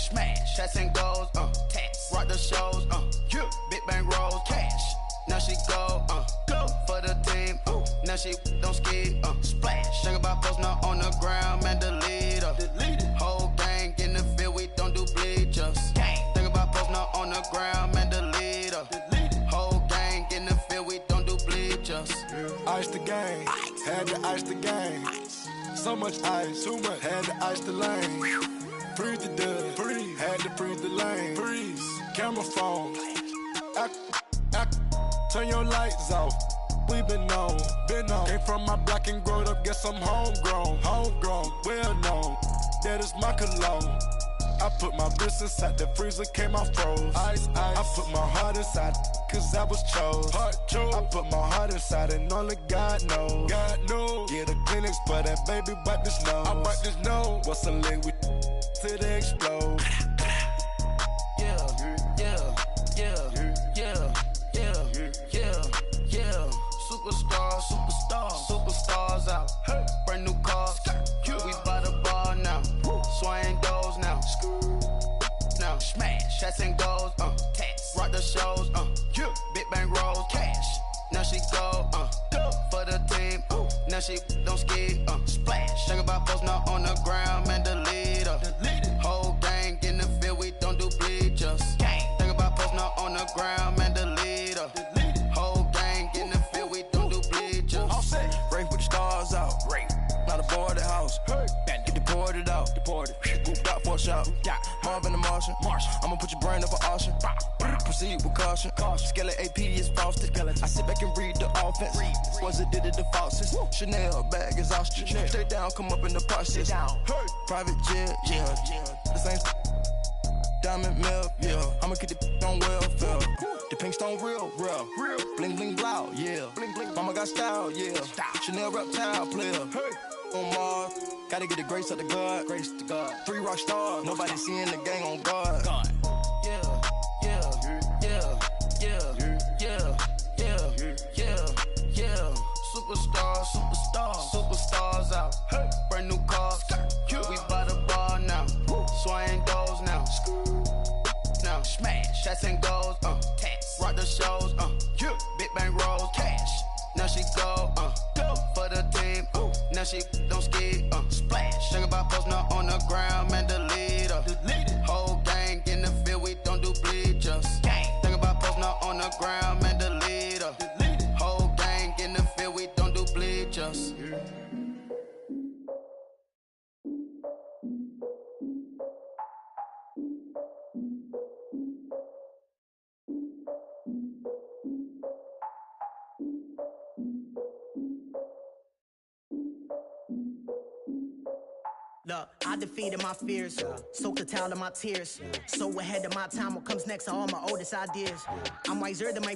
Smash, shots and goals, tax, rock the shows, yeah. Big bang rolls, cash. Now she go for the team, now she don't ski, splash. Think about posting her on the ground, man, delete her. Whole gang in the field, we don't do bleachers. Think about posting her on the ground, man, delete her. Whole gang in the field, we don't do bleachers. Ice the game, had to ice the game. So much ice, too much, had to ice the lane. Freeze the dud, freeze, had to freeze the lane. Freeze, camera phone, turn your lights off. We been on. Came from my block and growed up, guess I'm homegrown, well known. That is my cologne. I put my wrist inside the freezer, came out froze. Ice. I put my heart inside, cause I was chose. I put my heart inside and only God knows. Yeah, the clinics, but that baby wipe this nose. I wipe this nose. What's a link with till they explode? Superstars out. Brand new cars. We by the bar now. Swaying doors now. Smash, shots and goals, tax, rock the shows, yeah. Big bang rolls, cash. Now she go for the team, now she don't ski, splash. Think about posting her on the ground, man, delete her. Whole gang in the field, we don't do bleachers. Think about posting her on the ground, man, delete her. Whole gang in the field, we don't do bleachers. Rain put the stars out, not a boarded house. Get deported out, Gooped out for a shot. Marvin the Martian, I'ma put your brain up for auction. Proceed with caution. Skeleton AP is frosted. I sit back and read the offense. Was it did it the faucets? Chanel bag is ostrich. Stay down, come up in the process. Private jet, yeah. The same diamond milk, yeah. I'ma keep the on welfare. The pink stone real. Bling bling blow, yeah. Mama got style, yeah. Chanel reptile player. On Mars, gotta get the grace of the God. 3 rock stars, nobody seeing the gang on guard. Superstars out. Brand new cars. We by the bar now. Swaying doors now. Smash, shots and goals, tax, rock the shows, yeah. Big bang rolls, cash. Now she go for the team, now she don't ski, splash. Think about posting her on the ground, man, delete her. Whole gang in the field, we don't do bleachers. Think about posting her on the ground, man, delete her. Whole gang in the field, we don't do bleachers. Look, I defeated my fears, soaked a towel in my tears. So ahead of my time, what comes next are all my oldest ideas. I'm wiser than my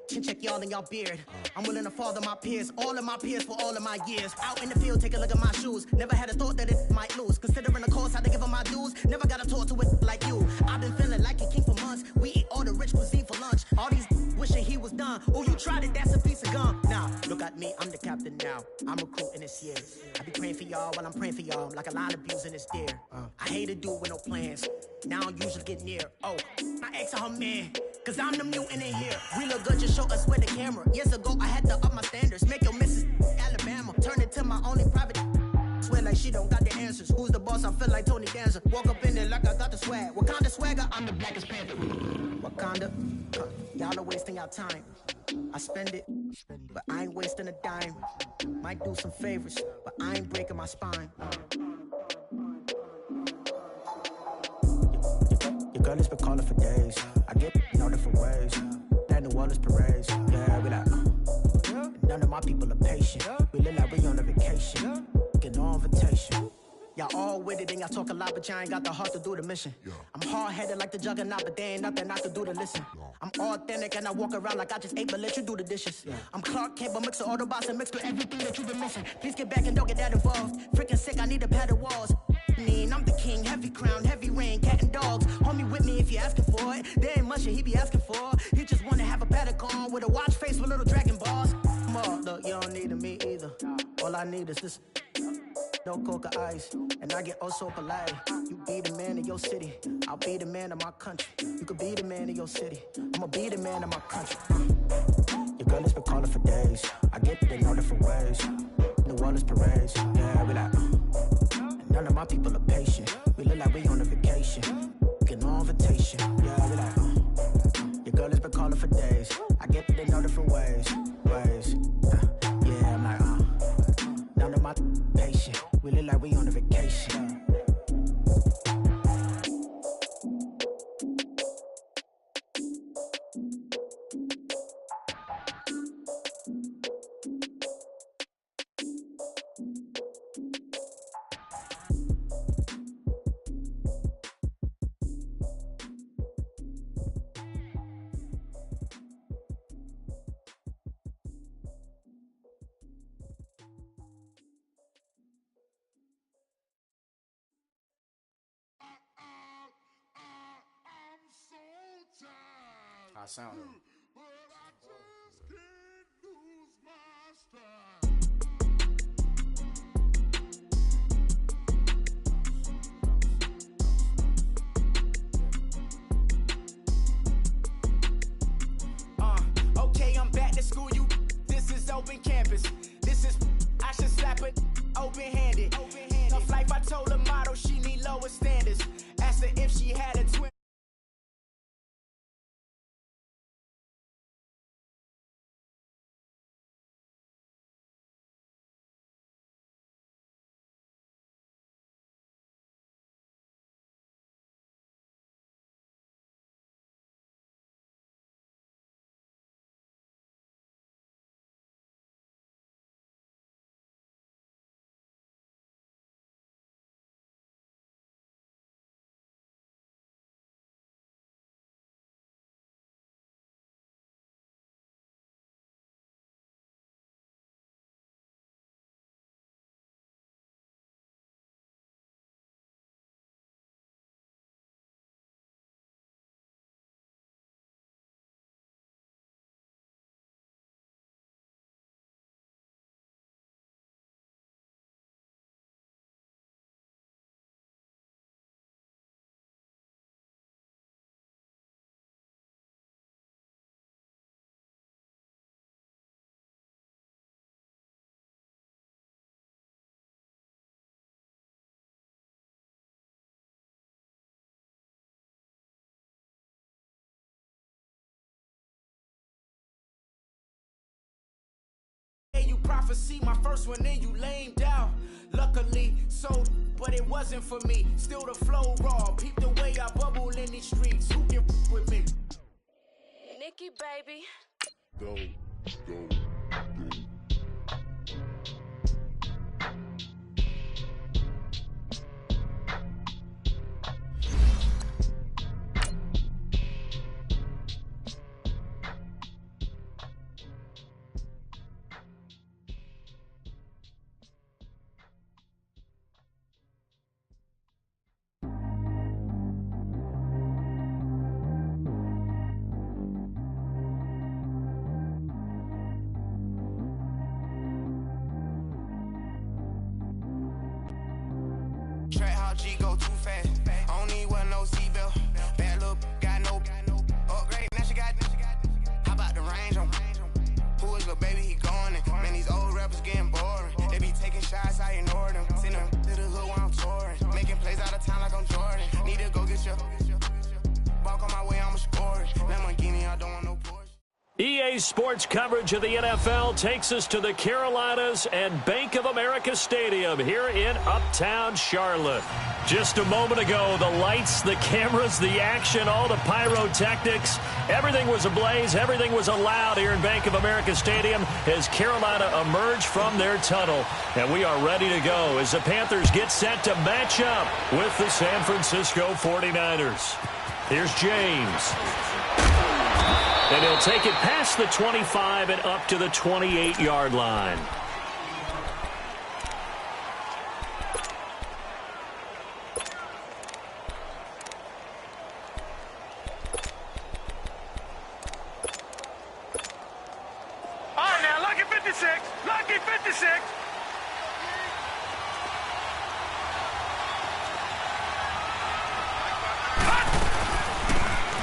chin check y'all in y'all beard. I'm willing to father my peers, all of my peers for all of my years. Out in the field, take a look at my shoes. Never had a thought that it might lose. Considering the cost, I had to give up my dues. Never got a talk to it like you. I've been feeling like a king for months. We eat all the rich cuisine for lunch. All these wishing he was done. Oh, you tried it, that's a piece of gum. Nah, look at me, I'm the captain now. I'm recruiting this year. I be praying for y'all while I'm praying for y'all. Like a line abusing this deer. I hate a dude with no plans. Now I usually get near. Oh, my ex and her man. Cause I'm the mutant in here. We look good, just show us where the camera. Years ago, I had to up my standards. Make your Mrs. Alabama. Turn it to my only private. Swear like she don't got the answers. Who's the boss? I feel like Tony Danza. Walk up in there like I got the swag. Wakanda swagger, I'm the blackest panther. Wakanda, y'all are wasting your time. I spend it, but I ain't wasting a dime. Might do some favors, but I ain't breaking my spine. Your girl has been calling for days. I get no different ways. That New Orleans parades. Yeah, we like, none of my people are patient. We look like we on a vacation. Get no invitation. Y'all all with it and y'all talk a lot, but y'all ain't got the heart to do the mission. I'm hard-headed like the juggernaut, but there ain't nothing I can do to listen. I'm authentic and I walk around like I just ate, but let you do the dishes. I'm Clark Kent, but mix the Autobots and mix with everything that you've been missing. Please get back and don't get that involved. Freaking sick, I need a padded walls. I'm the king, heavy crown, heavy rain, cat and dogs. Homie with me if you're asking for it. There ain't much that he be asking for. He just wanna have a paddock on with a watch face with little dragon balls. Look, you don't need me either. All I need is this. no coca ice. And I get oh so polite. You be the man of your city, I'll be the man of my country. You could be the man of your city, I'ma be the man of my country. Your girl has been calling for days. I get that they know different ways. New Orleans parades, yeah, we like. And none of my people are patient. We look like we on a vacation. Get no invitation, yeah, we like. Your girl has been calling for days. I get that they know different ways. Yeah, I'm like, none of my patient. We look like we on a vacation. I sound it. Okay, I'm back to school, you. This is open campus. This is, I should slap it open-handed. Tough life, I told her model she need lower standards. Asked her if she had a twin. You prophecy, my first one, then you lamed out. Luckily, so, but it wasn't for me. Still the flow raw. Peep the way I bubble in these streets. Who can f with me? Nikki, baby. Go. Track how G go too fast. I don't need one no seatbelt. Bad little got no upgrade. Now she got. How about the range on? Who is little baby? He going in. Man, these old rappers getting boring. They be taking shots, I ignore them. Send them to the hood while I'm touring. Making plays out of town like I'm Jordan. Need to go get your. Walk on my way, I'ma score it. Lamborghini, I don't want no Porsche. EA Sports coverage of the NFL takes us to the Carolinas and Bank of America Stadium here in Uptown Charlotte. Just a moment ago, the lights, the cameras, the action, all the pyrotechnics, everything was ablaze, everything was allowed here in Bank of America Stadium as Carolina emerged from their tunnel. And we are ready to go as the Panthers get set to match up with the San Francisco 49ers. Here's James. And he'll take it past the 25 and up to the 28-yard line. All right, now, lucky 56. Lucky 56.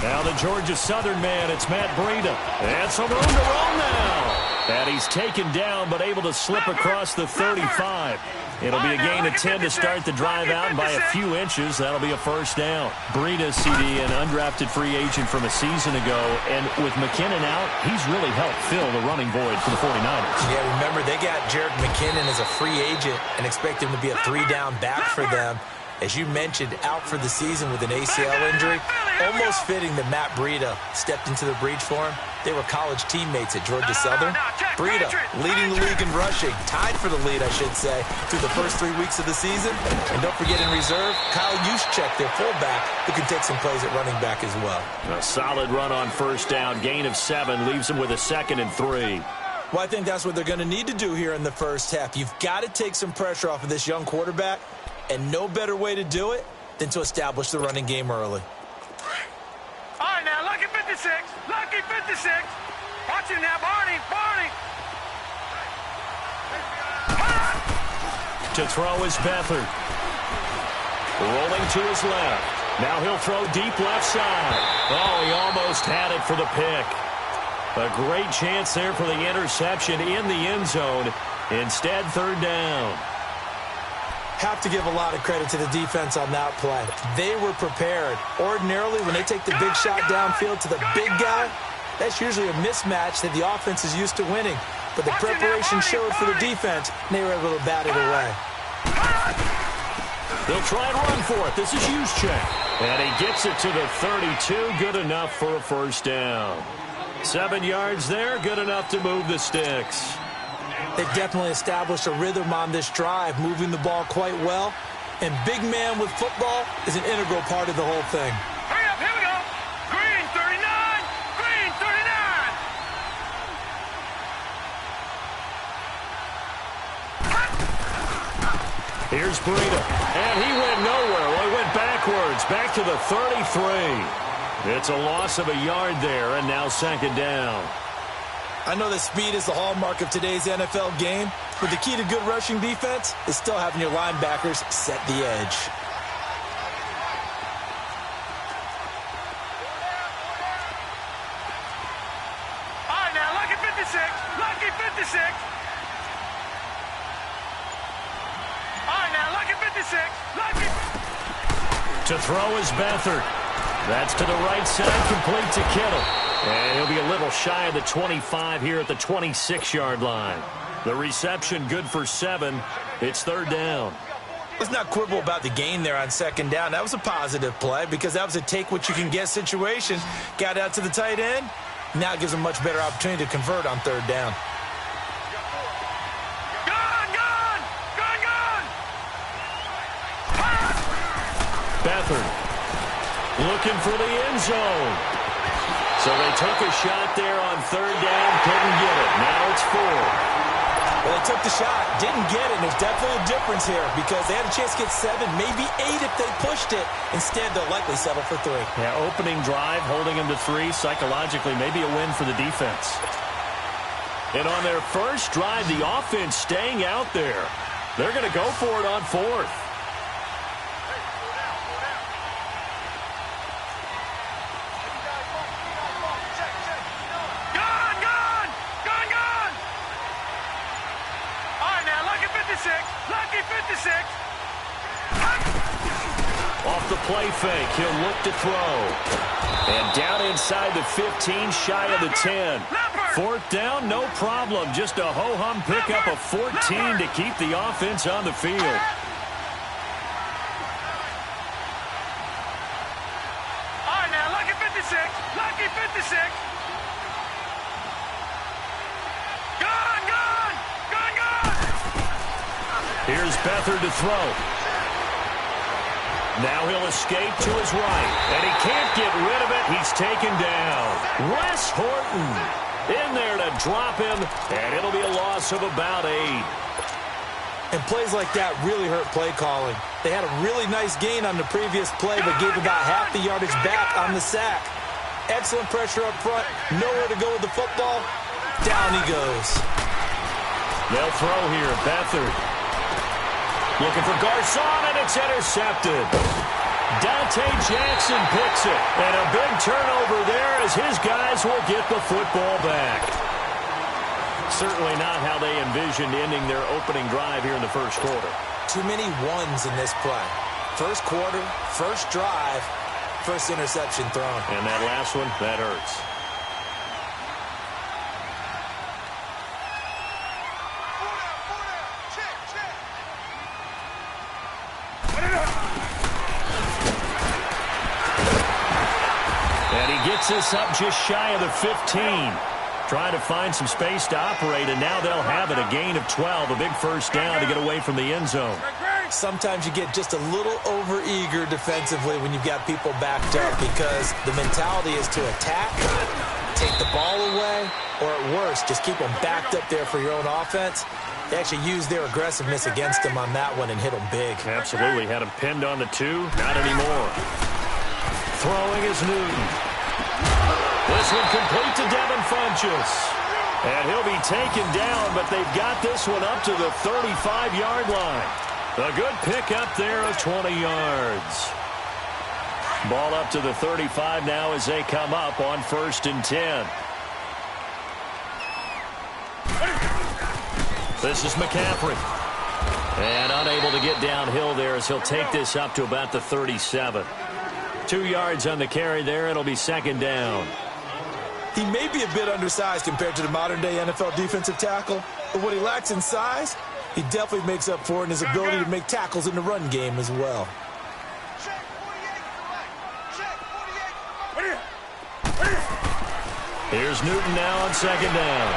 Now the Georgia Southern man, it's Matt Breida. And some room to roll now. And he's taken down, but able to slip across the 35. It'll be a gain of 10 to start the drive out, and by a few inches, that'll be a first down. Breida, CD, an undrafted free agent from a season ago, and with McKinnon out, he's really helped fill the running void for the 49ers. Yeah, remember, they got Jerick McKinnon as a free agent and expect him to be a three-down back for them. As you mentioned, out for the season with an ACL injury. Almost fitting that Matt Breida stepped into the breach for him. They were college teammates at Georgia Southern. Breida leading the league in rushing, tied for the lead, I should say, through the first 3 weeks of the season. And don't forget in reserve, Kyle Juszczyk, their fullback, who can take some plays at running back as well. A solid run on first down, gain of 7, leaves him with a 2nd and 3. Well, I think that's what they're going to need to do here in the first half. You've got to take some pressure off of this young quarterback, and no better way to do it than to establish the running game early. All right, now, lucky 56. Lucky 56. Watch it now, Barney. Barney. To throw is Beathard. Rolling to his left. Now he'll throw deep left side. Oh, he almost had it for the pick. A great chance there for the interception in the end zone. Instead, 3rd down. Have to give a lot of credit to the defense on that play. They were prepared. Ordinarily, when they take the big shot downfield to the big guy, that's usually a mismatch that the offense is used to winning. But the preparation showed for the defense, and they were able to bat it away. They'll try and run for it. This is Juszczyk. And he gets it to the 32. Good enough for a first down. 7 yards there. Good enough to move the sticks. They've definitely established a rhythm on this drive, moving the ball quite well. And big man with football is an integral part of the whole thing. Hurry up, here we go. Green 39. Green 39. Here's Breida. And he went nowhere. Well, he went backwards. Back to the 33. It's a loss of a yard there, and now 2nd down. I know that speed is the hallmark of today's NFL game, but the key to good rushing defense is still having your linebackers set the edge. All right, now, lucky 56. Lucky 56. All right, now, lucky 56. Lucky. To throw is Beathard. That's to the right side, complete to Kittle. And he'll be a little shy of the 25 here at the 26-yard line. The reception good for 7. It's 3rd down. Let's not quibble about the gain there on 2nd down. That was a positive play because that was a take-what-you-can-get situation. Got out to the tight end. Now it gives a much better opportunity to convert on 3rd down. Beathard looking for the end zone. So they took a shot there on 3rd down, couldn't get it. Now it's 4. Well, they took the shot, didn't get it. There's definitely a difference here because they had a chance to get 7, maybe 8 if they pushed it. Instead, they'll likely settle for 3. Yeah, opening drive, holding them to 3, psychologically, maybe a win for the defense. And on their first drive, the offense staying out there. They're going to go for it on 4th. Off the play fake, he'll look to throw. And down inside the 15, shy of the 10. 4th down, no problem. Just a ho-hum pickup of 14 to keep the offense on the field. All right, now, lucky 56. Lucky 56. Gone, gone. Gone, gone. Here's Beathard to throw. Now he'll escape to his right, and he can't get rid of it. He's taken down. Wes Horton in there to drop him, and it'll be a loss of about 8. And plays like that really hurt play calling. They had a really nice gain on the previous play, but gave about half the yardage back on the sack. Excellent pressure up front, nowhere to go with the football. Down he goes. They'll throw here, Beathard. Looking for Garcon, and it's intercepted. Dante Jackson picks it. And a big turnover there as his guys will get the football back. Certainly not how they envisioned ending their opening drive here in the first quarter. Too many ones in this play. First quarter, first drive, first interception thrown. And that last one, that hurts. And he gets this up just shy of the 15. Trying to find some space to operate, and now they'll have it. A gain of 12, a big first down to get away from the end zone. Sometimes you get just a little over-eager defensively when you've got people backed up because the mentality is to attack, take the ball away, or at worst, just keep them backed up there for your own offense. They actually used their aggressiveness against them on that one and hit them big. Absolutely. Had him pinned on the 2. Not anymore. Throwing is Newton. This one complete to Devin Funchess. And he'll be taken down, but they've got this one up to the 35-yard line. A good pickup there of 20 yards. Ball up to the 35 now as they come up on 1st and 10. This is McCaffrey. And unable to get downhill there as he'll take this up to about the 37. 2 yards on the carry there. It'll be 2nd down. He may be a bit undersized compared to the modern-day NFL defensive tackle, but what he lacks in size, he definitely makes up for in his ability to make tackles in the run game as well. Here's Newton now on 2nd down.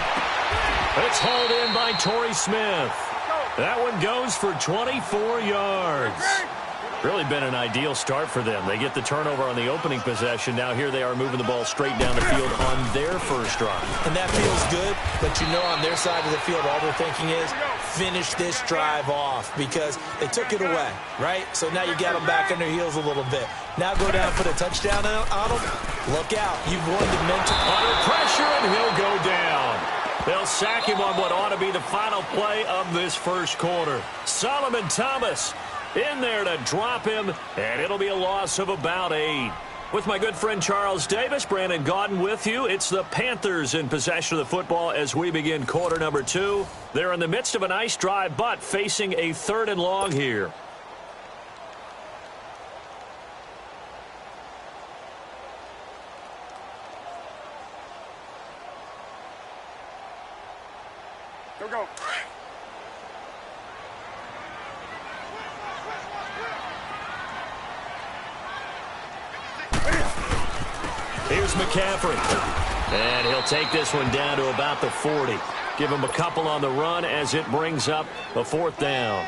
It's hauled in by Torrey Smith. That one goes for 24 yards. Really been an ideal start for them. They get the turnover on the opening possession. Now here they are moving the ball straight down the field on their first drive. And that feels good, but you know on their side of the field all they're thinking is finish this drive off because they took it away, right? So now you got them back on their heels a little bit. Now go down and put a touchdown on them. Look out. You've won the mental. Under pressure, and he'll go down. They'll sack him on what ought to be the final play of this first quarter. Solomon Thomas in there to drop him, and it'll be a loss of about 8. With my good friend Charles Davis, Brandon Gaudin with you. It's the Panthers in possession of the football as we begin quarter number 2. They're in the midst of a nice drive, but facing a 3rd and long here. Go. Here's McCaffrey. And he'll take this one down to about the 40. Give him a couple on the run as it brings up a 4th down.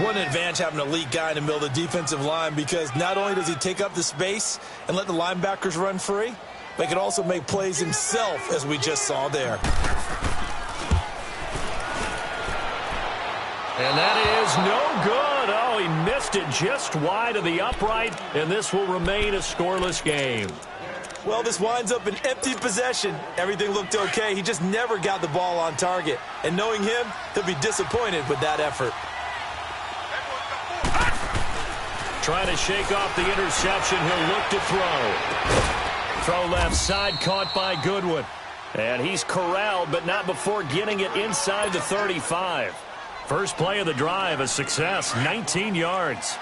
What an advantage having an elite guy in the middle of the defensive line because not only does he take up the space and let the linebackers run free, but he can also make plays himself, as we just saw there. And that is no good. Oh, he missed it just wide of the upright, and this will remain a scoreless game. Well, this winds up an empty possession. Everything looked okay. He just never got the ball on target. And knowing him, he'll be disappointed with that effort. Trying to shake off the interception. He'll look to throw. Throw left side, caught by Goodwin. And he's corralled, but not before getting it inside the 35. First play of the drive, a success, 19 yards.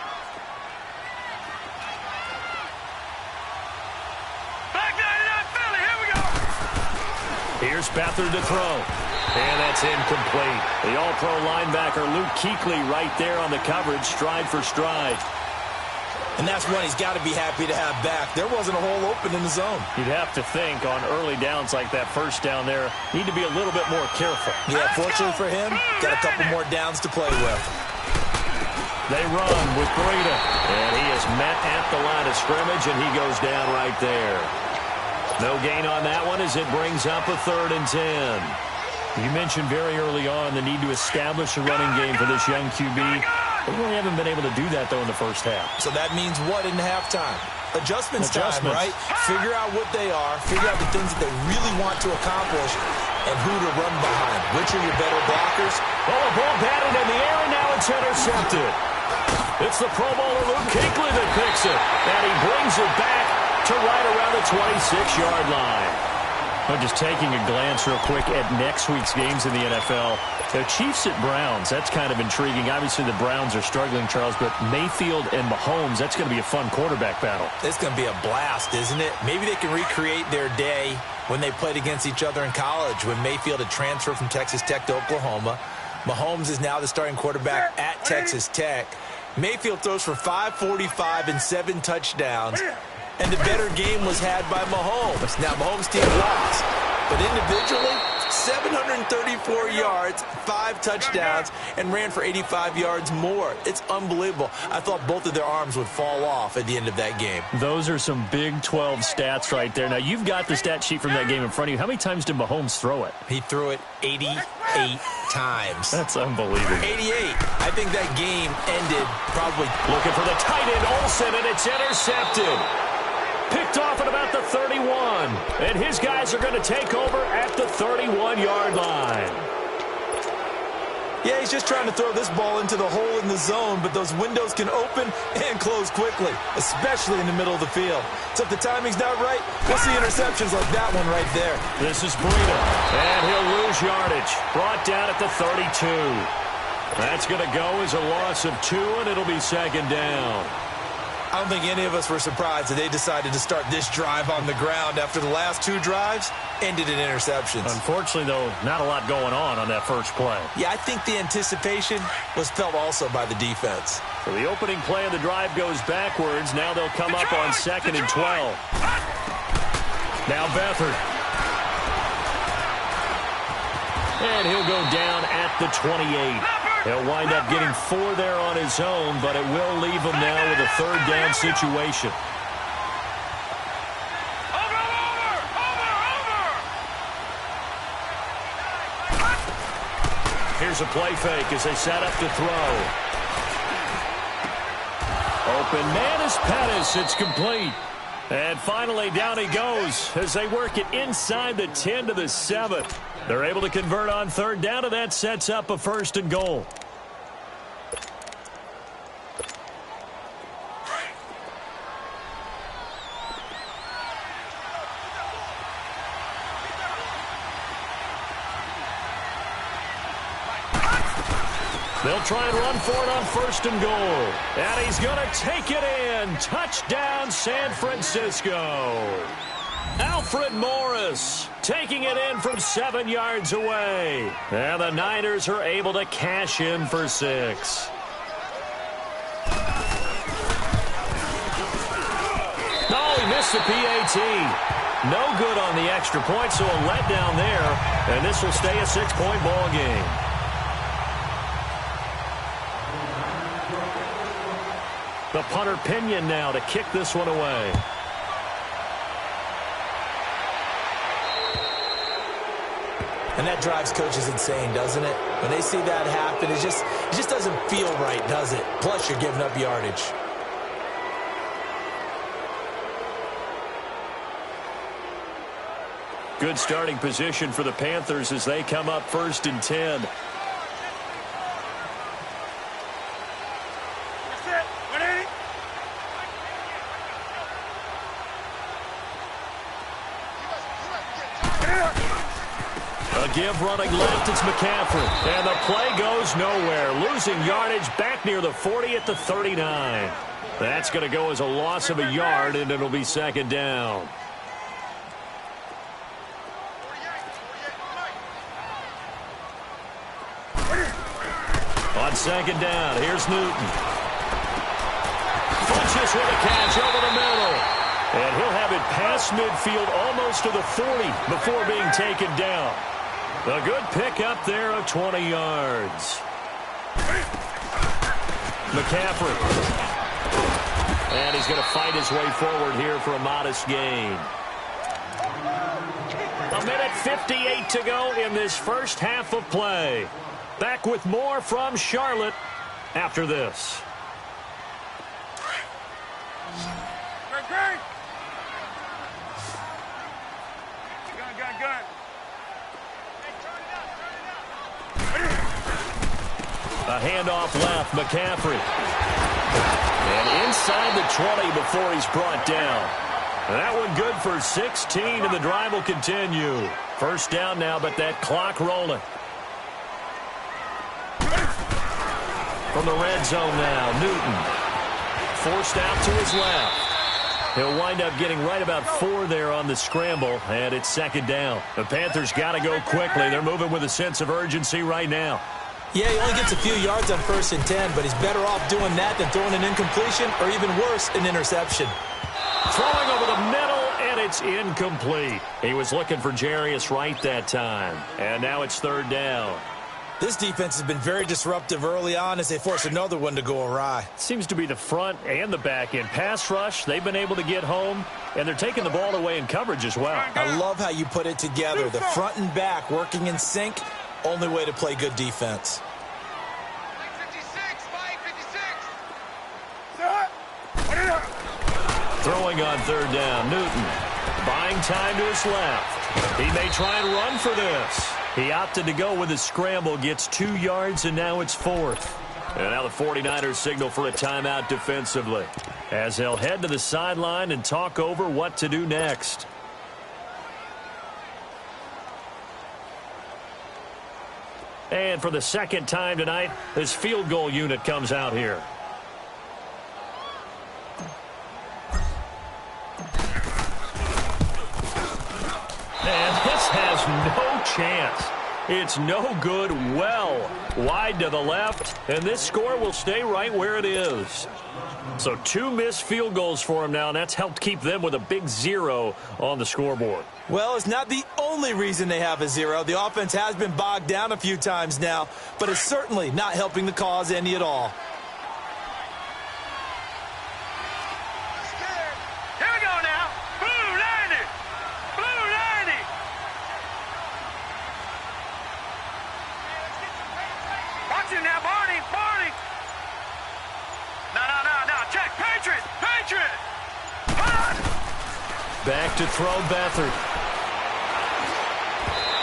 Here's Beathard to throw. And that's incomplete. The all-pro linebacker Luke Kuechly right there on the coverage, stride for stride. And that's one he's got to be happy to have back. There wasn't a hole open in the zone. You'd have to think on early downs like that first down there, need to be a little bit more careful. Yeah, fortunately for him, got a couple more downs to play with. They run with Breida. And he is met at the line of scrimmage, and he goes down right there. No gain on that one as it brings up a 3rd and 10. You mentioned very early on the need to establish a running game for this young QB. They really haven't been able to do that, though, in the first half. So that means what in halftime? Adjustments time, right? Figure out what they are, figure out the things that they really want to accomplish, and who to run behind. Which are your better blockers? Oh, a ball batted in the air, and now it's intercepted. It's the Pro Bowl Luke Kuechly that picks it. And he brings it back to right around the 26-yard line. Well, just taking a glance real quick at next week's games in the NFL. The Chiefs at Browns, that's kind of intriguing. Obviously, the Browns are struggling, Charles, but Mayfield and Mahomes, that's going to be a fun quarterback battle. It's going to be a blast, isn't it? Maybe they can recreate their day when they played against each other in college, when Mayfield had transferred from Texas Tech to Oklahoma. Mahomes is now the starting quarterback at Texas Tech. Mayfield throws for 545 and 7 touchdowns. And the better game was had by Mahomes. Now, Mahomes' team lost. But individually, 734 yards, 5 touchdowns, and ran for 85 yards more. It's unbelievable. I thought both of their arms would fall off at the end of that game. Those are some Big 12 stats right there. Now, you've got the stat sheet from that game in front of you. How many times did Mahomes throw it? He threw it 88 times. That's unbelievable. 88. I think that game ended probably. Looking for the tight end, Olsen, and it's intercepted. Picked off at about the 31. And his guys are going to take over at the 31-yard line. Yeah, he's just trying to throw this ball into the hole in the zone, but those windows can open and close quickly, especially in the middle of the field. So if the timing's not right, we'll see interceptions like that one right there. This is Breida, and he'll lose yardage. Brought down at the 32. That's going to go as a loss of 2, and it'll be second down. I don't think any of us were surprised that they decided to start this drive on the ground after the last 2 drives ended in interceptions. Unfortunately, though, not a lot going on that first play. Yeah, I think the anticipation was felt also by the defense. So the opening play of the drive goes backwards. Now they'll come up on 2nd and 12. Now Beathard. And he'll go down at the 28. He'll wind up getting 4 there on his own, but it will leave him now with a 3rd down situation. Here's a play fake as they set up to throw. Open man is Pettis. It's complete. And finally, down he goes as they work it inside the 10 to the 7. They're able to convert on 3rd down, and that sets up a 1st and goal. They'll try and run for it on 1st and goal. And he's going to take it in. Touchdown, San Francisco. Alfred Morris taking it in from 7 yards away. And the Niners are able to cash in for 6. Oh, he missed the PAT. No good on the extra point, so a letdown there. And this will stay a 6-point ball game. The punter Pinion now to kick this one away. And that drives coaches insane, doesn't it? When they see that happen, it just doesn't feel right, does it? Plus, you're giving up yardage. Good starting position for the Panthers as they come up 1st and 10. Give running left, it's McCaffrey. And the play goes nowhere. Losing yardage back near the 40 at the 39. That's going to go as a loss of a yard, and it'll be 2nd down. On 2nd down, here's Newton. Funches with a catch over the middle. And he'll have it past midfield almost to the 40 before being taken down. A good pick up there of 20 yards. McCaffrey. And he's going to fight his way forward here for a modest gain. 1:58 to go in this first half of play. Back with more from Charlotte after this. A handoff left, McCaffrey. And inside the 20 before he's brought down. That one good for 16, and the drive will continue. First down now, but that clock rolling. From the red zone now, Newton. Forced out to his left. He'll wind up getting right about 4 there on the scramble, and it's second down. The Panthers got to go quickly. They're moving with a sense of urgency right now. Yeah, he only gets a few yards on 1st and 10, but he's better off doing that than throwing an incompletion or even worse, an interception. Throwing over the middle, and it's incomplete. He was looking for Jarius right that time, and now it's third down. This defense has been very disruptive early on as they force another one to go awry. Seems to be the front and the back end. Pass rush, they've been able to get home, and they're taking the ball away in coverage as well. I love how you put it together. The front and back working in sync, only way to play good defense. Throwing on third down, Newton. Buying time to his left. He may try and run for this. He opted to go with a scramble, gets 2 yards, and now it's 4th. And now the 49ers signal for a timeout defensively, as they'll head to the sideline and talk over what to do next. And for the second time tonight, this field goal unit comes out here. And this has no chance. It's no good, well wide to the left, and this score will stay right where it is. So 2 missed field goals for him now, and that's helped keep them with a big 0 on the scoreboard. Well, it's not the only reason they have a 0. The offense has been bogged down a few times now, but it's certainly not helping the cause any at all. Here we go now. Blue 90. Blue 90. Watch him now, Barney. Barney. No. Check. Patriot. Patriot. Back to throw Beathard.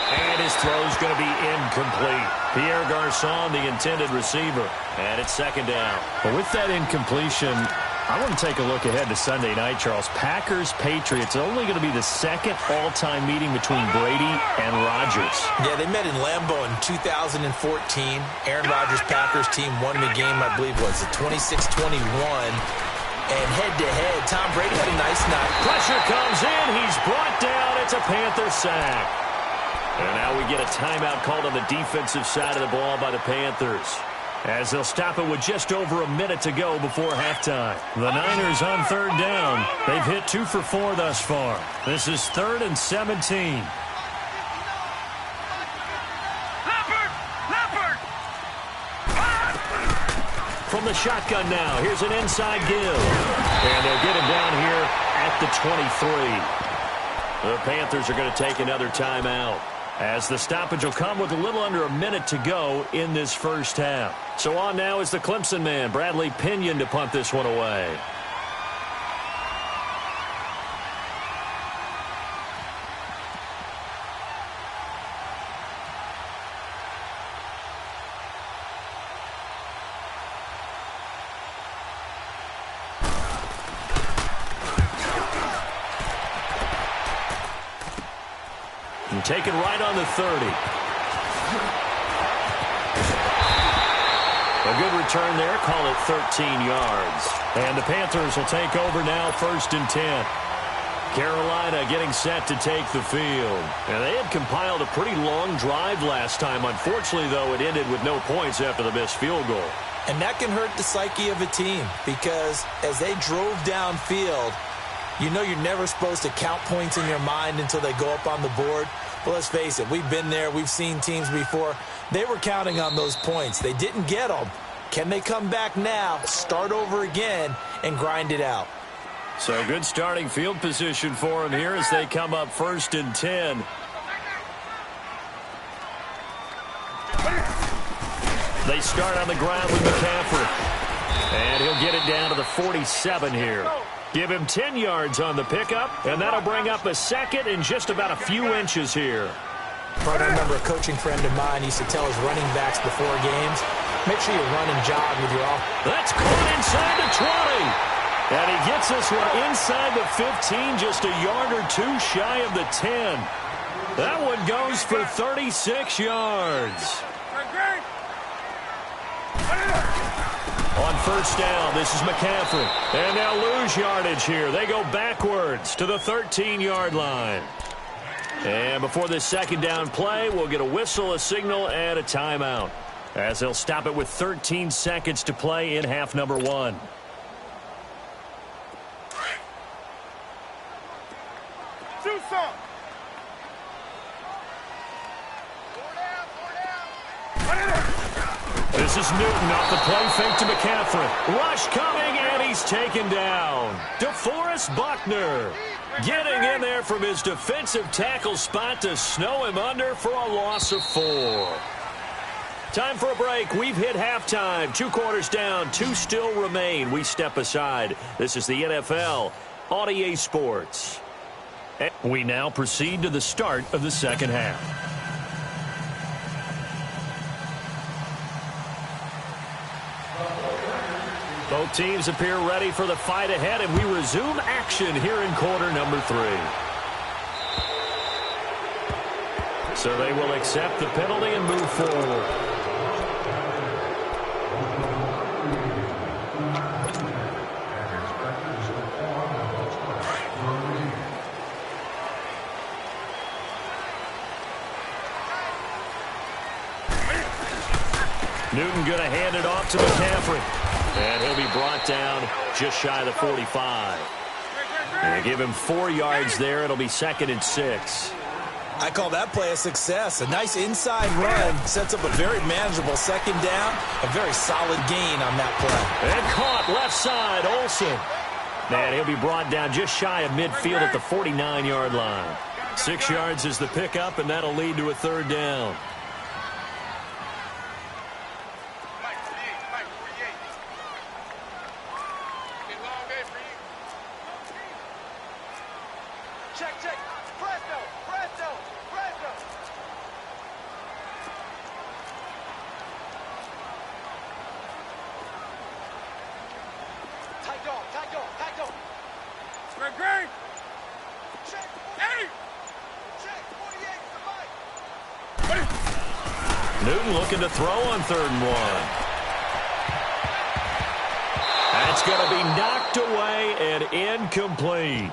And his throw's going to be incomplete. Pierre Garçon, the intended receiver. And it's second down. But with that incompletion, I want to take a look ahead to Sunday night, Charles. Packers-Patriots only going to be the second all-time meeting between Brady and Rodgers. Yeah, they met in Lambeau in 2014. Aaron Rodgers' Packers team won the game, I believe, was it 26-21. And head-to-head, Tom Brady had a nice night. Pressure comes in. He's brought down. It's a Panther sack. And now we get a timeout called on the defensive side of the ball by the Panthers, as they'll stop it with just over a minute to go before halftime. The Niners on third down. They've hit 2 for 4 thus far. This is 3rd and 17. From the shotgun now, here's an inside give. And they'll get him down here at the 23. The Panthers are going to take another timeout, as the stoppage will come with a little under a minute to go in this first half. So on now is the Clemson man, Bradley Pinion, to punt this one away. And taken right on the 30. A good return there, call it 13 yards. And the Panthers will take over now, 1st and 10. Carolina getting set to take the field. And they had compiled a pretty long drive last time. Unfortunately, though, it ended with no points after the missed field goal. And that can hurt the psyche of a team, because as they drove downfield, you know you're never supposed to count points in your mind until they go up on the board. But let's face it, we've been there. We've seen teams before. They were counting on those points. They didn't get them. Can they come back now, start over again, and grind it out? So good starting field position for them here as they come up 1st and 10. They start on the ground with McCaffrey. And he'll get it down to the 47 here. Give him 10 yards on the pickup, and that'll bring up a second and just about a few inches here. But I remember a coaching friend of mine used to tell his running backs before games, make sure you run and jog with your offense. That's caught inside the 20. And he gets this one inside the 15, just a yard or two shy of the 10. That one goes for 36 yards. On first down, this is McCaffrey. And they'll lose yardage here. They go backwards to the 13-yard line. And before this second down play, we'll get a whistle, a signal, and a timeout, as they'll stop it with 13 seconds to play in half number 1. Shoot some. This is Newton off the play fake to McCaffrey. Rush coming, and he's taken down. DeForest Buckner getting in there from his defensive tackle spot to snow him under for a loss of 4. Time for a break. We've hit halftime. 2 quarters down, 2 still remain. We step aside. This is the NFL on EA Sports. And we now proceed to the start of the second half. Both teams appear ready for the fight ahead, and we resume action here in quarter number 3. So they will accept the penalty and move forward. Newton going to hand it off to McCaffrey. And he'll be brought down just shy of the 45. And give him 4 yards there. It'll be 2nd and 6. I call that play a success. A nice inside run sets up a very manageable second down. A very solid gain on that play. And caught left side, Olsen. And he'll be brought down just shy of midfield at the 49-yard line. 6 yards is the pickup, and that'll lead to a 3rd down. Newton looking to throw on 3rd and 1. That's going to be knocked away and incomplete.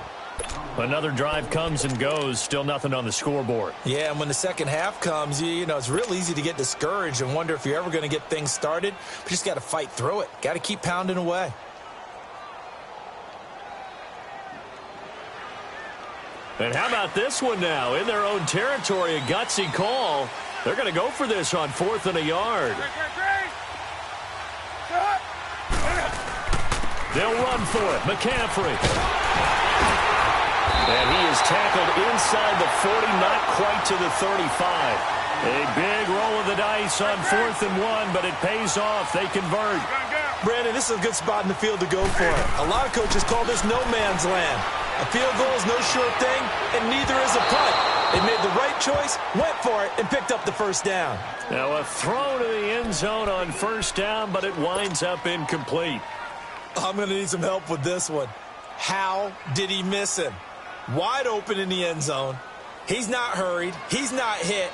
Another drive comes and goes. Still nothing on the scoreboard. Yeah, and when the second half comes, you know, it's real easy to get discouraged and wonder if you're ever going to get things started. But you just got to fight through it. Got to keep pounding away. And how about this one now? In their own territory, a gutsy call. They're going to go for this on 4th and a yard. They'll run for it. McCaffrey. And he is tackled inside the 40, not quite to the 35. A big roll of the dice on 4th and 1, but it pays off. They convert. Brandon, this is a good spot in the field to go for it. A lot of coaches call this no man's land. A field goal is no sure thing, and neither is a punt. They made the right choice, went for it, and picked up the first down. Now a throw to the end zone on first down, but it winds up incomplete. I'm going to need some help with this one. How did he miss him? Wide open in the end zone. He's not hurried. He's not hit.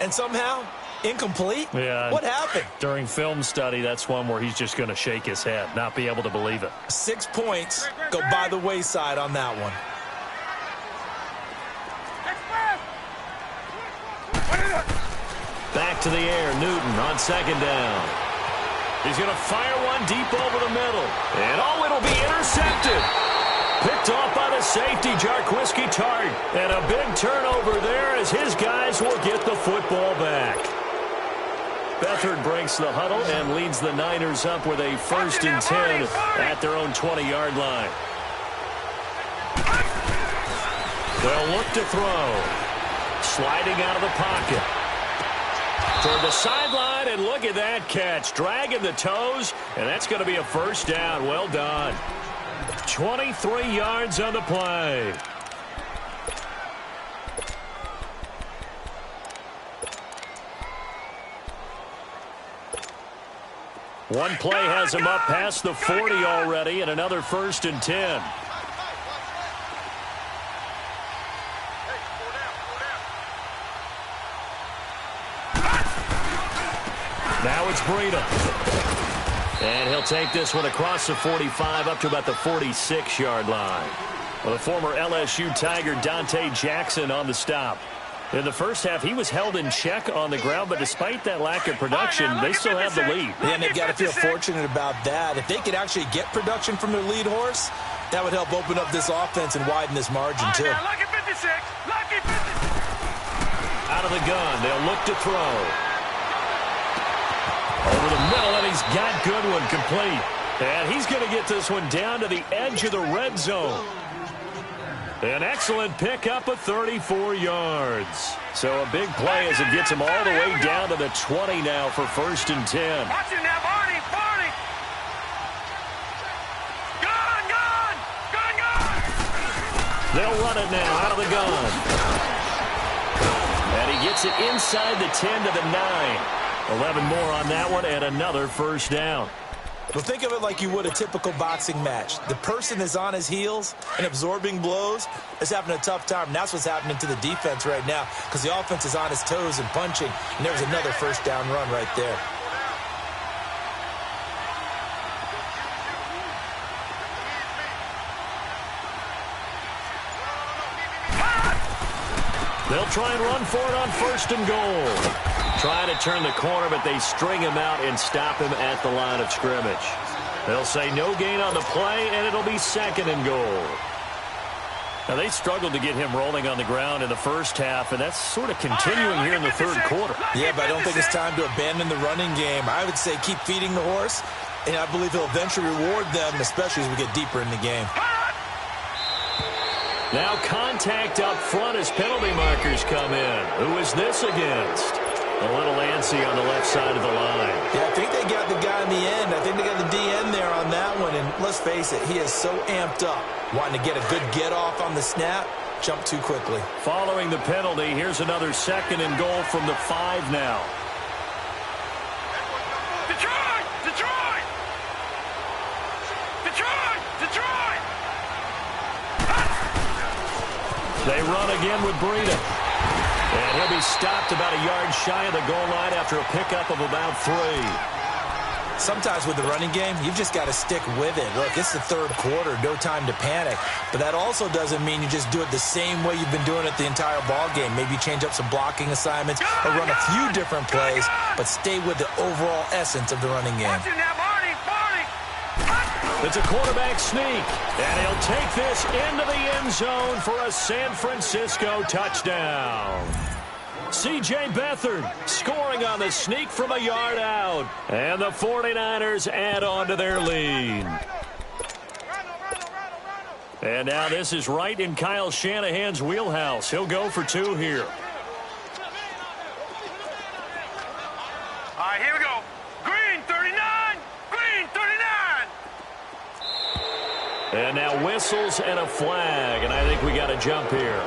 And somehow, incomplete? Yeah. What happened? During film study, that's one where he's just going to shake his head, not be able to believe it. 6 points go by the wayside on that one. Back to the air, Newton on 2nd down. He's going to fire one deep over the middle. And it'll be intercepted. Picked off by the safety, Jarquiski Tart. And a big turnover there as his guys will get the football back. Beathard breaks the huddle and leads the Niners up with a 1st and 10 at their own 20-yard line. They'll look to throw. Sliding out of the pocket. Toward the sideline, and look at that catch. Dragging the toes, and that's going to be a 1st down. Well done. 23 yards on the play. One play has him up past the 40 already, and another 1st and 10. Now it's Breida. And he'll take this one across the 45 up to about the 46-yard line. Well, the former LSU Tiger Dante Jackson on the stop. In the first half, he was held in check on the ground, but despite that lack of production, they still have the lead. Yeah, and they've got to feel fortunate about that. If they could actually get production from their lead horse, that would help open up this offense and widen this margin, too. Lucky 56. Lucky 56. Out of the gun, they'll look to throw. Over the middle, and he's got Goodwin complete. And he's going to get this one down to the edge of the red zone. An excellent pickup of 34 yards. So a big play as it gets him all the way down to the 20 now for 1st and 10. Watch it now, Barney. Barney. Gun, gun. Gun, gun. They'll run it now out of the gun. And he gets it inside the 10 to the 9. 11 more on that one and another 1st down. Well, think of it like you would a typical boxing match. The person is on his heels and absorbing blows is having a tough time. And that's what's happening to the defense right now because the offense is on his toes and punching. And there was another 1st down run right there. They'll try and run for it on 1st and goal. Trying to turn the corner, but they string him out and stop him at the line of scrimmage. They'll say no gain on the play, and it'll be 2nd and goal. Now, they struggled to get him rolling on the ground in the first half, and that's sort of continuing here in the 3rd quarter. Yeah, but I don't think it's time to abandon the running game. I would say keep feeding the horse, and I believe he'll eventually reward them, especially as we get deeper in the game. Now contact up front as penalty markers come in. Who is this against? A little antsy on the left side of the line. Yeah, I think they got the guy in the end. I think they got the DN there on that one. And let's face it, he is so amped up, wanting to get a good get-off on the snap, jump too quickly. Following the penalty, here's another 2nd and goal from the 5 now. Detroit! Detroit! Detroit! Detroit! They run again with Breida. And he'll be stopped about a yard shy of the goal line after a pickup of about 3. Sometimes with the running game, you've just got to stick with it. Look, it's the 3rd quarter, no time to panic. But that also doesn't mean you just do it the same way you've been doing it the entire ball game. Maybe change up some blocking assignments or run a few different plays, but stay with the overall essence of the running game. It's a quarterback sneak, and he'll take this into the end zone for a San Francisco touchdown. C.J. Beathard scoring on the sneak from a yard out, and the 49ers add on to their lead. And now this is right in Kyle Shanahan's wheelhouse. He'll go for 2 here. All right, here we go. Green 39. Green 39. And now whistles and a flag, and I think we got to jump here.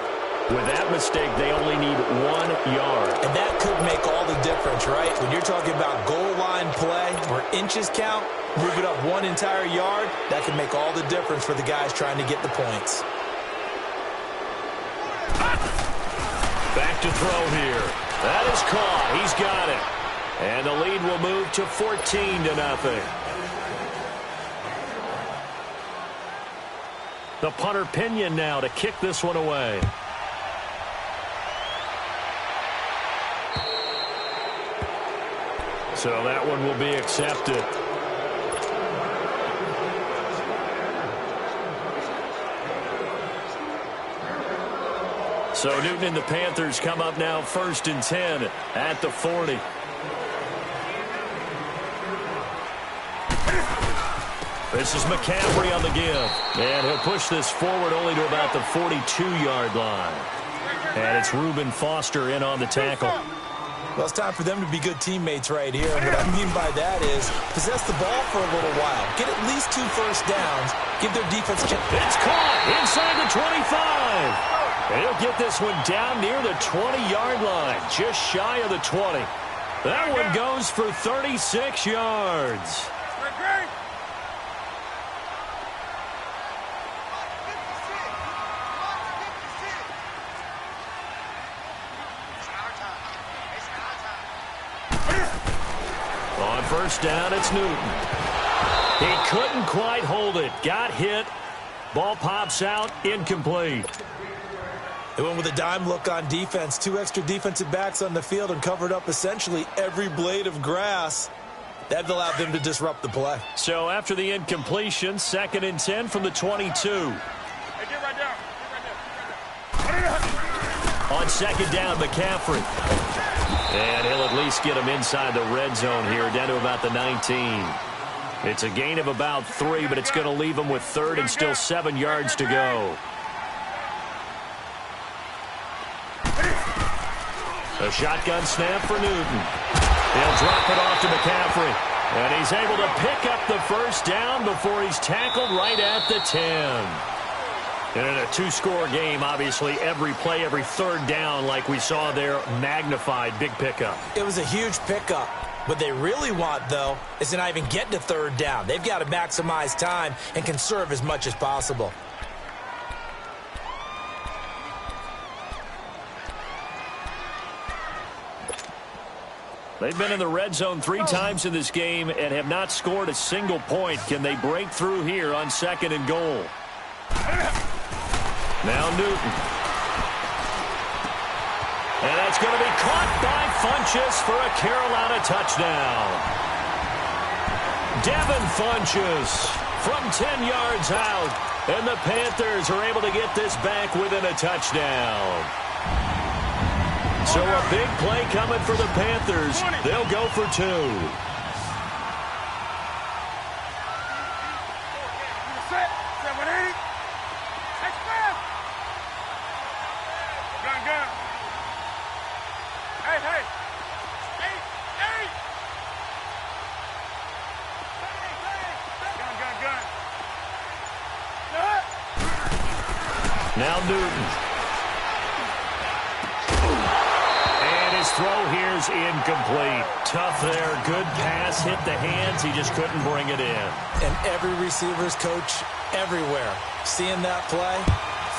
With that mistake, they only need 1 yard. And that could make all the difference, right? When you're talking about goal line play where inches count, move it up 1 entire yard, that could make all the difference for the guys trying to get the points. Back to throw here. That is caught. He's got it. And the lead will move to 14-0. The punter Pinion now to kick this one away. So that one will be accepted. So Newton and the Panthers come up now 1st and 10 at the 40. This is McCaffrey on the give. And he'll push this forward only to about the 42-yard line. And it's Reuben Foster in on the tackle. Well, it's time for them to be good teammates right here. And what I mean by that is possess the ball for a little while. Get at least 2 first downs. Give their defense a chance. It's caught inside the 25. And he'll get this one down near the 20-yard line, just shy of the 20. That one goes for 36 yards. first down, it's Newton. He couldn't quite hold it. Got hit. Ball pops out, incomplete. They went with a dime look on defense. 2 extra defensive backs on the field and covered up essentially every blade of grass. That allowed them to disrupt the play. So after the incompletion, 2nd and 10 from the 22. Hey, get right down. Get right down. On 2nd down, McCaffrey. And he'll at least get him inside the red zone here, down to about the 19. It's a gain of about 3, but it's going to leave him with 3rd and still 7 yards to go. A shotgun snap for Newton. He'll drop it off to McCaffrey. And he's able to pick up the first down before he's tackled right at the 10. And in a 2-score game, obviously, every play, every 3rd down, like we saw there, magnified. Big pickup. It was a huge pickup. What they really want, though, is to not even get to 3rd down. They've got to maximize time and conserve as much as possible. They've been in the red zone 3 times in this game and have not scored a single point. Can they break through here on 2nd and goal? Now Newton. And that's going to be caught by Funchess for a Carolina touchdown. Devin Funchess from 10 yards out. And the Panthers are able to get this back within a touchdown. So a big play coming for the Panthers. They'll go for 2. Set 180. Express. Gun. Hey. 8. Gun. Now Newton. Throw here's incomplete. Tough there. Good pass. Hit the hands. He just couldn't bring it in. And every receiver's coach everywhere. Seeing that play,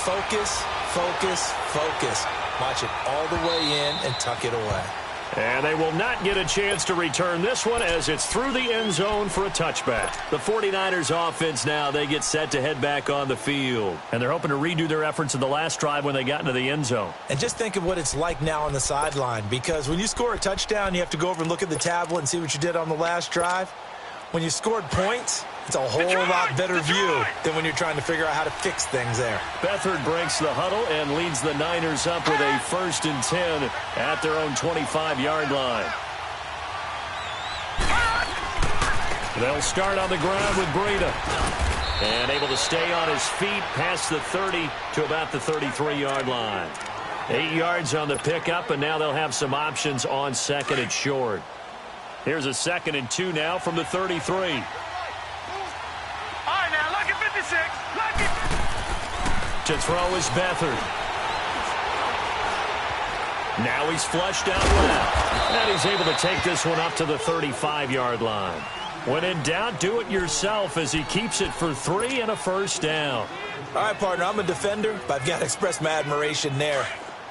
focus. Watch it all the way in and tuck it away. And they will not get a chance to return this one as it's through the end zone for a touchback. The 49ers offense now, they get set to head back on the field. And they're hoping to redo their efforts in the last drive when they got into the end zone. And just think of what it's like now on the sideline, because when you score a touchdown, you have to go over and look at the tablet and see what you did on the last drive. When you scored points, it's a whole lot better view than when you're trying to figure out how to fix things there. Beathard breaks the huddle and leads the Niners up with a 1st and 10 at their own 25-yard line. They'll start on the ground with Breida. And able to stay on his feet past the 30 to about the 33-yard line. 8 yards on the pickup, and now they'll have some options on 2nd and short. Here's a 2nd and 2 now from the 33. All right, now, lucky 56. Lucky. To throw is Beathard. Now he's flushed out left. And he's able to take this one up to the 35-yard line. When in doubt, do it yourself as he keeps it for 3 and a first down. All right, partner, I'm a defender, but I've got to express my admiration there.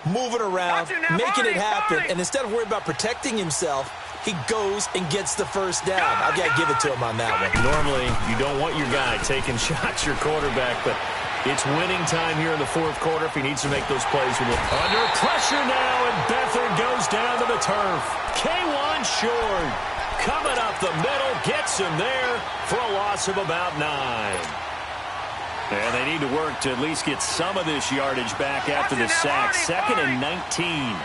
Moving around, making it happen, and instead of worrying about protecting himself, he goes and gets the first down. I've got to give it to him on that one. Normally, you don't want your guy taking shots, your quarterback, but it's winning time here in the 4th quarter if he needs to make those plays. Under pressure now, and Beathard goes down to the turf. K1 short. Coming up the middle, gets him there for a loss of about 9. And they need to work to at least get some of this yardage back after the sack. 2nd and 19.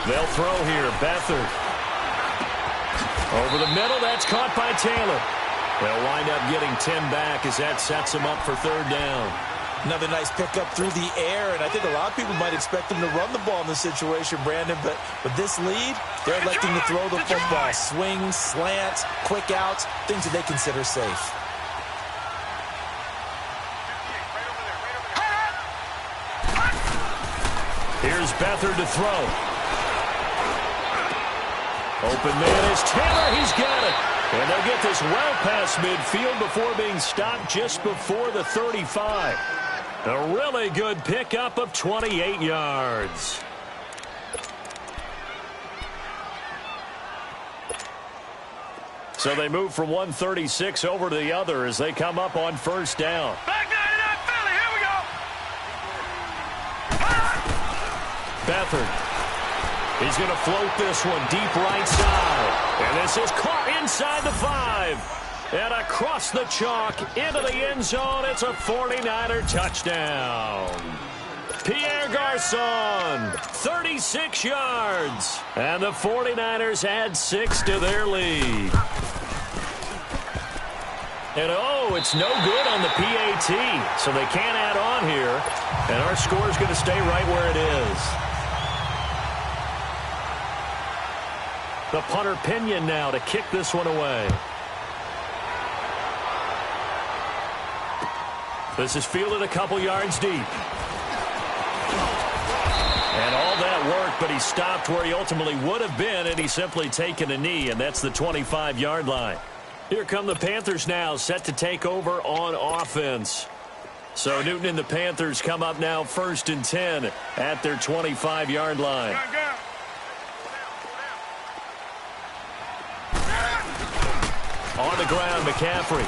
They'll throw here. Beathard. Over the middle. That's caught by Taylor. They'll wind up getting 10 back as that sets them up for 3rd down. Another nice pickup through the air, and I think a lot of people might expect them to run the ball in this situation, Brandon, but with this lead, they're electing to throw the football. Swings, slants, quick outs, things that they consider safe. Here's Beathard to throw. Open man is Taylor. He's got it. And they'll get this well past midfield before being stopped just before the 35. A really good pickup of 28 yards. So they move from 136 over to the other as they come up on first down. Back 99 Philly, here we go. Beathard. He's going to float this one deep right side. And this is caught inside the 5. And across the chalk into the end zone. It's a 49er touchdown. Pierre Garçon, 36 yards. And the 49ers add 6 to their lead. And, oh, it's no good on the PAT. So they can't add on here. And our score is going to stay right where it is. The punter Pinion now to kick this one away. This is fielded a couple yards deep. And all that work, but he stopped where he ultimately would have been, and he's simply taken a knee, and that's the 25-yard line. Here come the Panthers now, set to take over on offense. So Newton and the Panthers come up now 1st and 10 at their 25-yard line. On the ground, McCaffrey.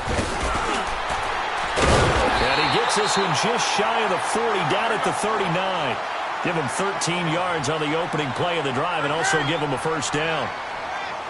And he gets this one just shy of the 40, down at the 39. Give him 13 yards on the opening play of the drive and also give him a first down.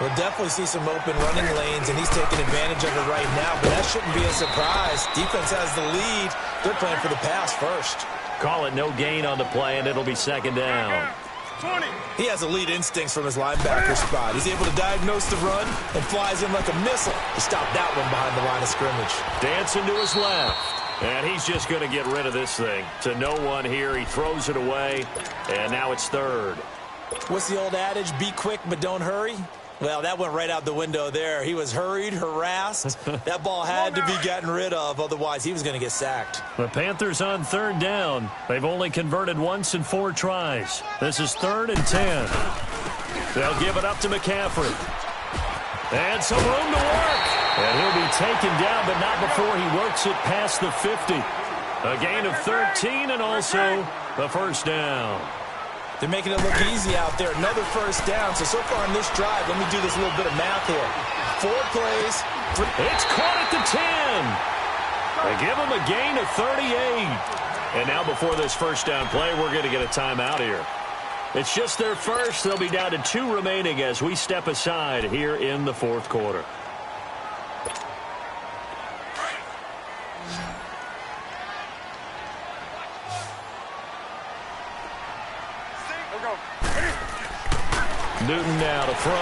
We'll definitely see some open running lanes, and he's taking advantage of it right now, but that shouldn't be a surprise. Defense has the lead. They're playing for the pass first. Call it no gain on the play, and it'll be second down. 20. He has elite instincts from his linebacker spot. He's able to diagnose the run and flies in like a missile to stop that one behind the line of scrimmage. Dancing to his left. And he's just going to get rid of this thing. To no one here. He throws it away. And now it's third. What's the old adage? Be quick, but don't hurry? Well, that went right out the window there. He was hurried, harassed. That ball had to be gotten rid of. Otherwise, he was going to get sacked. The Panthers on third down. They've only converted once in 4 tries. This is 3rd and 10. They'll give it up to McCaffrey. And some room to work. And he'll be taken down, but not before he works it past the 50. A gain of 13 and also the first down. They're making it look easy out there. Another first down. So far in this drive, let me do this little bit of math here. 4 plays. It's caught at the 10. They give him a gain of 38. And now before this first down play, we're going to get a timeout here. It's just their first. They'll be down to 2 remaining as we step aside here in the 4th quarter. Newton now to throw.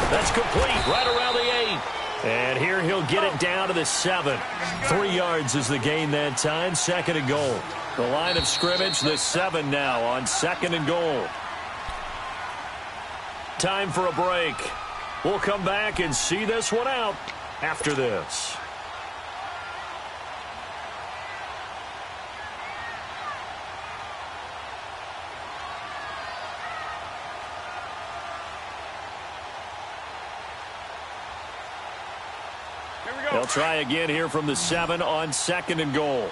That's complete right around the 8. And here he'll get it down to the 7. 3 yards is the gain that time. 2nd and goal. The line of scrimmage, the 7 now on 2nd and goal. Time for a break. We'll come back and see this one out after this. They'll try again here from the 7 on 2nd and goal.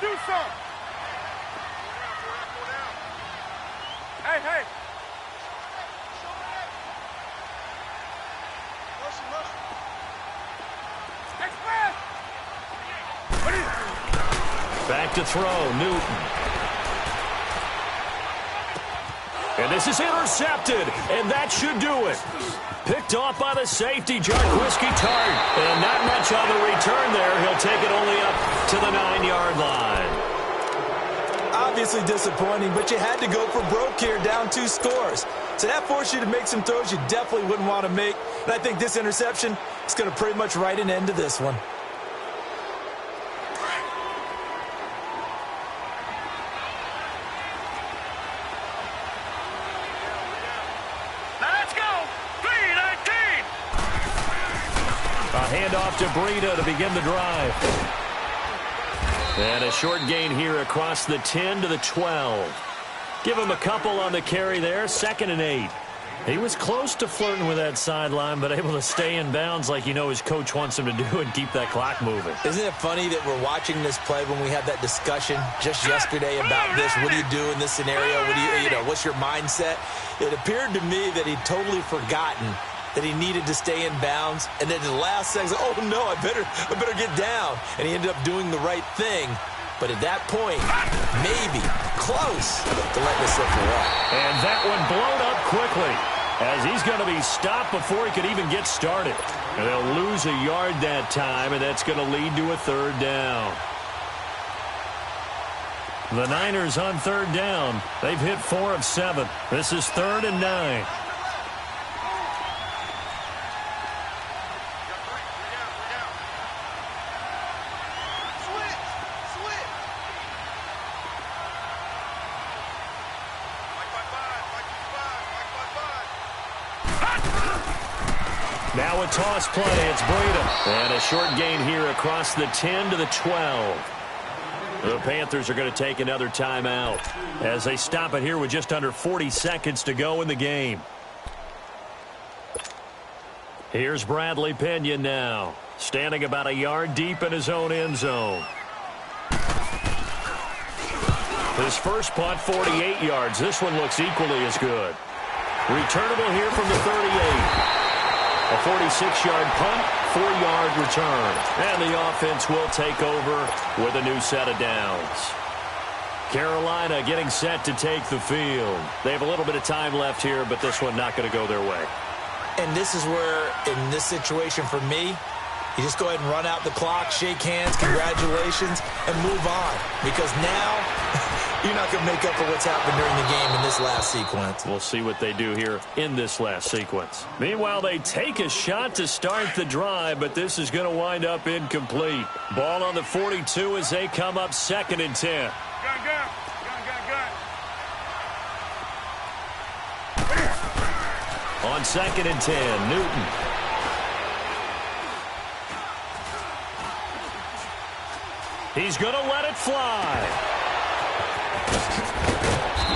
Do something. Hey, hey. Back to throw, Newton. And this is intercepted, and that should do it. Picked off by the safety, Jarquiski Tart. And not much on the return there. He'll take it only up to the 9-yard line. Obviously disappointing, but you had to go for broke here, down 2 scores. So that forced you to make some throws you definitely wouldn't want to make. And I think this interception is going to pretty much write an end to this one. Handoff to Breida to begin the drive. And a short gain here across the 10 to the 12. Give him a couple on the carry there, 2nd and 8. He was close to flirting with that sideline, but able to stay in bounds like his coach wants him to do and keep that clock moving. Isn't it funny that we're watching this play when we had that discussion just yesterday about this? What do you do in this scenario? What do what's your mindset? It appeared to me that he'd totally forgotten that he needed to stay in bounds, and then the last second, oh no, I better get down. And he ended up doing the right thing. But at that point, maybe close to letting it slip away. And that one blown up quickly, as he's going to be stopped before he could even get started. And they'll lose a yard that time, and that's going to lead to a 3rd down. The Niners on 3rd down. They've hit 4 of 7. This is 3rd and 9. Now a toss play. It's Breida. And a short gain here across the 10 to the 12. The Panthers are going to take another timeout as they stop it here with just under 40 seconds to go in the game. Here's Bradley Pinion now, standing about a yard deep in his own end zone. His first punt, 48 yards. This one looks equally as good. Returnable here from the 38. A 46-yard punt, 4-yard return. And the offense will take over with a new set of downs. Carolina getting set to take the field. They have a little bit of time left here, but this one not going to go their way. And this is where, in this situation for me, you just go ahead and run out the clock, shake hands, congratulations, and move on. Because now, you're not going to make up for what's happened during the game in this last sequence. We'll see what they do here in this last sequence. Meanwhile, they take a shot to start the drive, but this is going to wind up incomplete. Ball on the 42 as they come up 2nd and 10. On 2nd and 10, Newton. He's going to let it fly.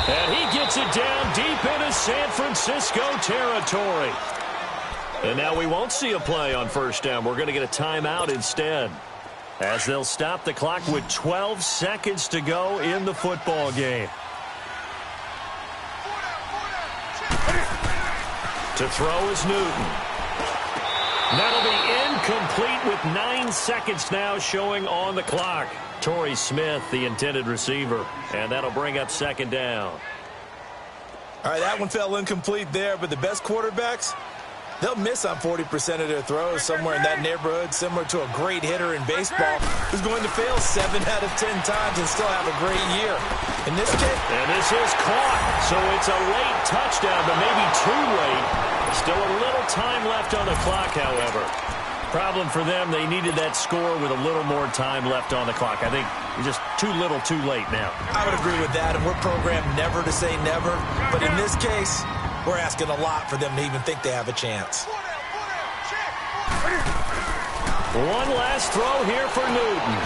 And he gets it down deep into San Francisco territory. And now we won't see a play on 1st down. We're going to get a timeout instead, as they'll stop the clock with 12 seconds to go in the football game. To throw is Newton. That'll be incomplete with 9 seconds now showing on the clock. Torrey Smith, the intended receiver, and that'll bring up 2nd down. All right, that one fell incomplete there, but the best quarterbacks, they'll miss on 40% of their throws, somewhere in that neighborhood, similar to a great hitter in baseball who's going to fail 7 out of 10 times and still have a great year. In this case, and this is caught, so it's a late touchdown, but maybe too late. Still a little time left on the clock, however. Problem for them, they needed that score with a little more time left on the clock. I think just too little too late now. I would agree with that, and we're programmed never to say never. But in this case, we're asking a lot for them to even think they have a chance. One last throw here for Newton.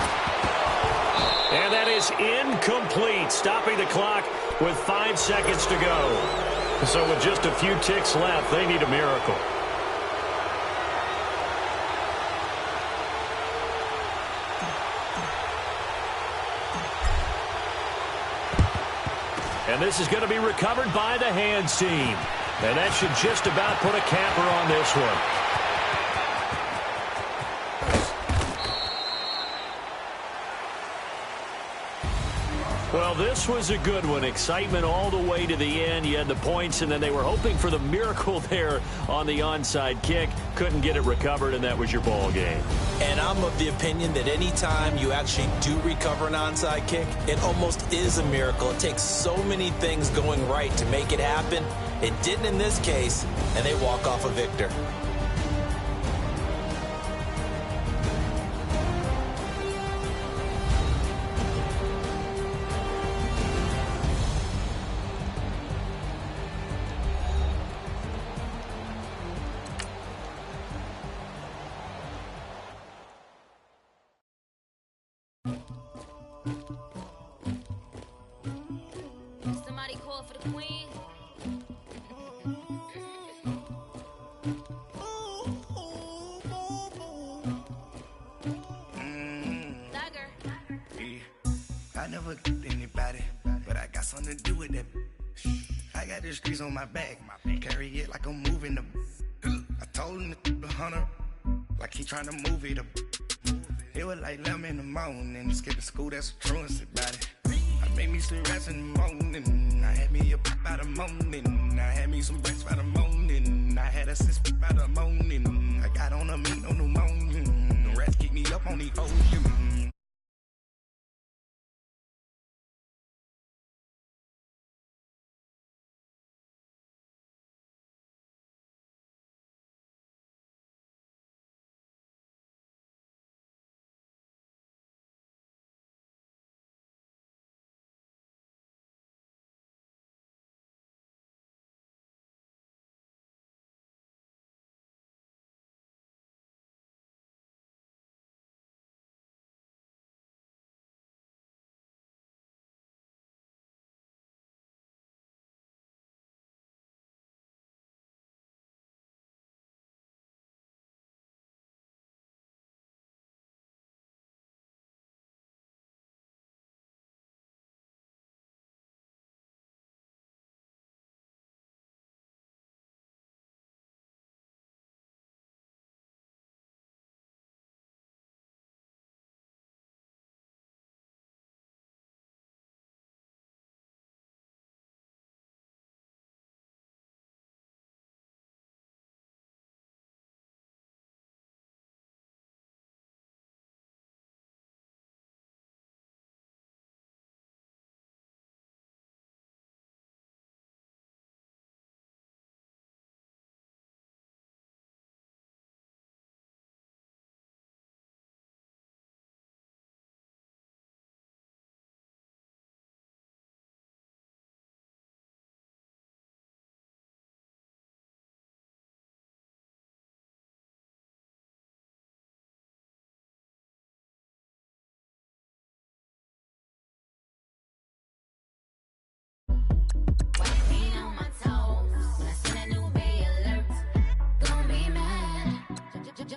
And that is incomplete, stopping the clock with 5 seconds to go. So with just a few ticks left, they need a miracle. And this is going to be recovered by the hands team. And that should just about put a capper on this one. Well, this was a good one. Excitement all the way to the end. You had the points, and then they were hoping for the miracle there on the onside kick. Couldn't get it recovered, and that was your ball game. And I'm of the opinion that any time you actually do recover an onside kick, it almost is a miracle. It takes so many things going right to make it happen. It didn't in this case, and they walk off a victor. Somebody call for the queen. I never did anybody, but I got something to do with that. I got the streets on my back, carry it like I'm moving the. I told him the hunter, like he trying to move it up. It was like 11 in the morning, skipping school, that's a truancy about it. I made me some rest in the morning, I had me a pop by the morning, I had me some breaks by the morning, I had a sis by the morning, I got on a meat on the morning, the rats keep me up on the ocean.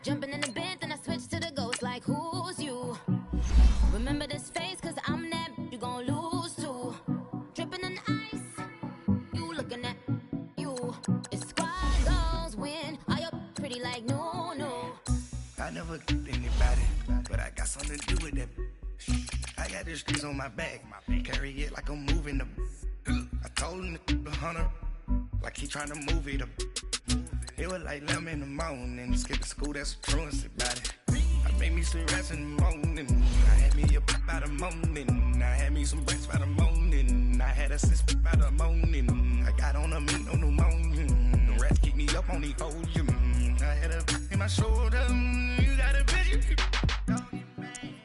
Jumping in the bed, then I switch to the ghost like who's you? Remember this face, cause I'm that you gon' lose too. Dripping in ice, you looking at you. It's squad goals win, are you pretty like no? I never did anybody, but I got something to do with that. I got the streets on my back, carry it like I'm moving the. I told him the hunter, like he trying to move it up. It was like 11 in the morning, skipping school, that's a truancy about it. I made me some rest in the morning, I had me a pop by the morning, I had me some breaks by the morning, I had a sis by the morning, I got on a meat on the morning, the rats keep me up on the ocean, I had a in my shoulder, you got a vision.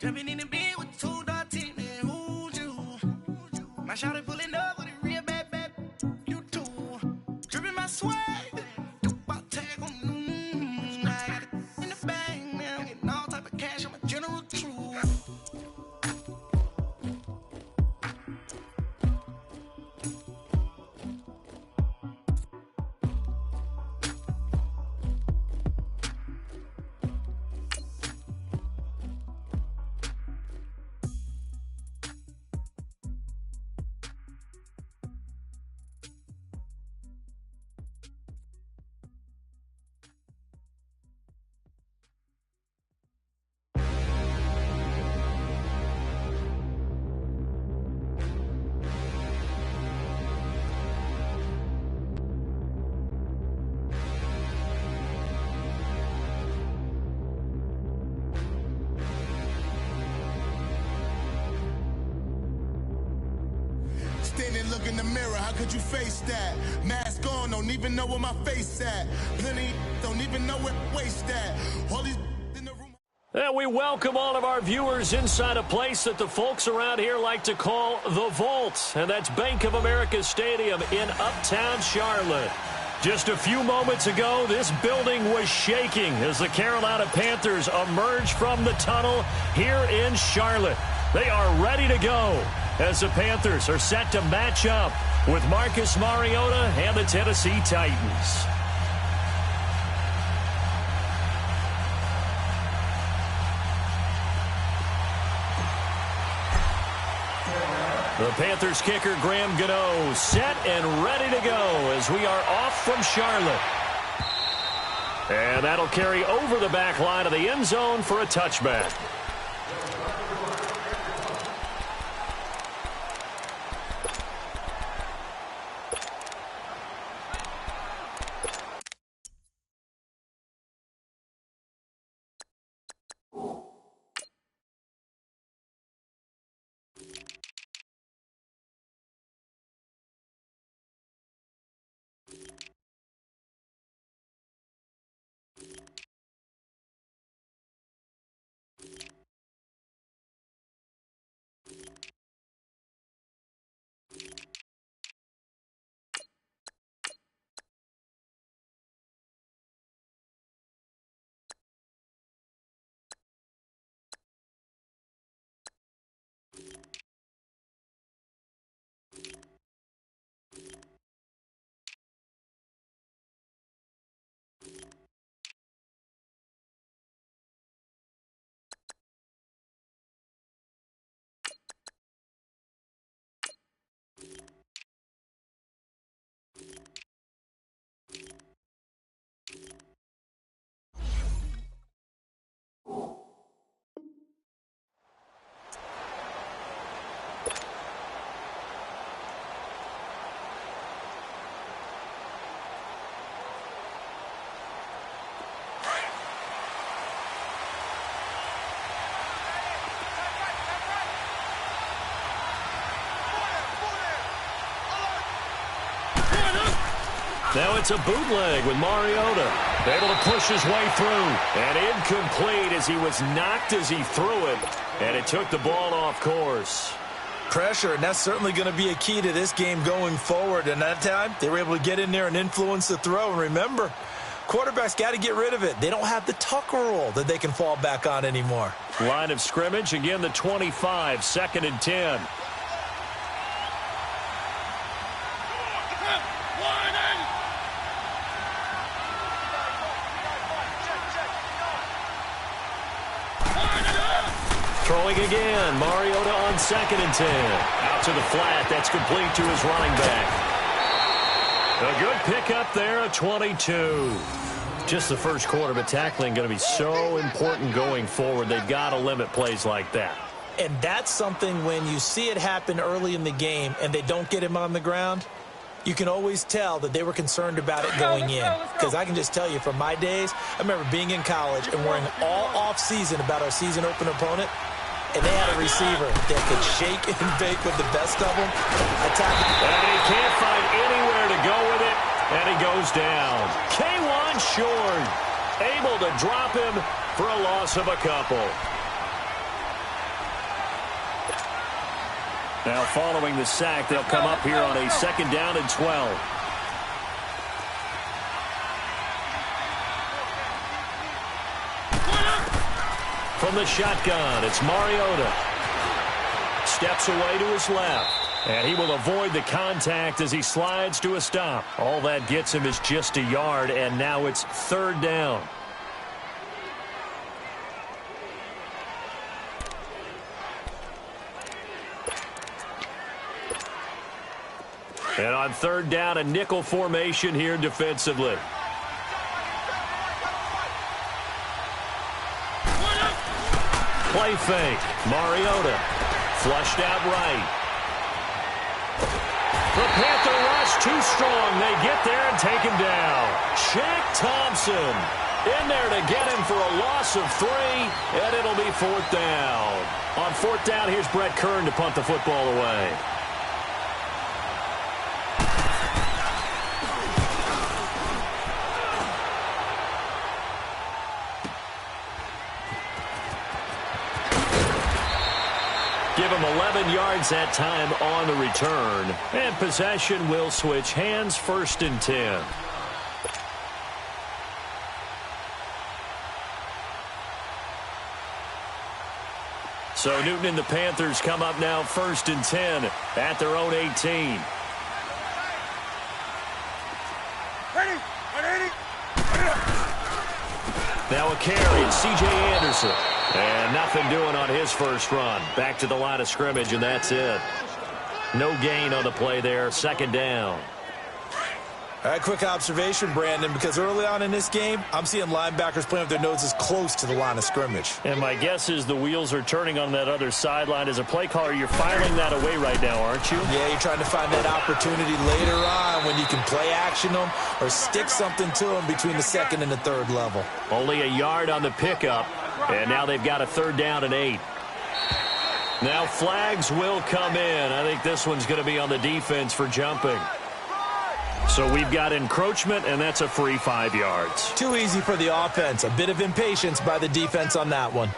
Jumping in the bed with 2 dark teeth, man, who's you? My shawty pulling up with a real bad, you too. Dripping my swag. Standing, look in the mirror, how could you face that? Mask on, don't even know where my face at. Plenty, don't even know where waist at. All these in the room. And we welcome all of our viewers inside a place that the folks around here like to call the Vault. And that's Bank of America Stadium in Uptown Charlotte. Just a few moments ago, this building was shaking as the Carolina Panthers emerged from the tunnel here in Charlotte. They are ready to go as the Panthers are set to match up with Marcus Mariota and the Tennessee Titans. The Panthers kicker Graham Gano set and ready to go as we are off from Charlotte. And that'll carry over the back line of the end zone for a touchback. Now it's a bootleg with Mariota. Able to push his way through. And incomplete as he was knocked as he threw it. And it took the ball off course. Pressure, and that's certainly going to be a key to this game going forward. And that time, they were able to get in there and influence the throw. And remember, quarterbacks got to get rid of it. They don't have the Tucker rule that they can fall back on anymore. Line of scrimmage, again the 25, 2nd and 10. Throwing again, Mariota on 2nd and 10. Out to the flat, that's complete to his running back. A good pickup there, a 22. Just the first quarter, but tackling going to be so important going forward. They've got to limit plays like that. And that's something when you see it happen early in the game and they don't get him on the ground, you can always tell that they were concerned about it going in. Because I can just tell you from my days, I remember being in college and worrying all off-season about our season opener opponent. And they had a receiver that could shake and bake with the best of them. And he can't find anywhere to go with it, and he goes down. K1 short, able to drop him for a loss of a couple. Now following the sack, they'll come up here on a 2nd down and 12. From the shotgun, it's Mariota. Steps away to his left. And he will avoid the contact as he slides to a stop. All that gets him is just a yard, and now it's 3rd down. And on 3rd down, a nickel formation here defensively. Play fake. Mariota flushed out right. The Panther rush too strong. They get there and take him down. Shaq Thompson in there to get him for a loss of 3, and it'll be 4th down. On 4th down, here's Brett Kern to punt the football away. Give him 11 yards that time on the return. And possession will switch hands, 1st and 10. So Newton and the Panthers come up now 1st and 10 at their own 18. Now a carry, it's C.J. Anderson. And nothing doing on his first run. Back to the line of scrimmage, and that's it. No gain on the play there. 2nd down. All right, quick observation, Brandon, because early on in this game, I'm seeing linebackers playing with their noses close to the line of scrimmage. And my guess is the wheels are turning on that other sideline. As a play caller, you're filing that away right now, aren't you? Yeah, you're trying to find that opportunity later on when you can play action them or stick something to them between the 2nd and the 3rd level. Only a yard on the pickup, and now they've got a 3rd down and 8. Now flags will come in. I think this one's going to be on the defense for jumping. So we've got encroachment, and that's a free 5 yards. Too easy for the offense. A bit of impatience by the defense on that one.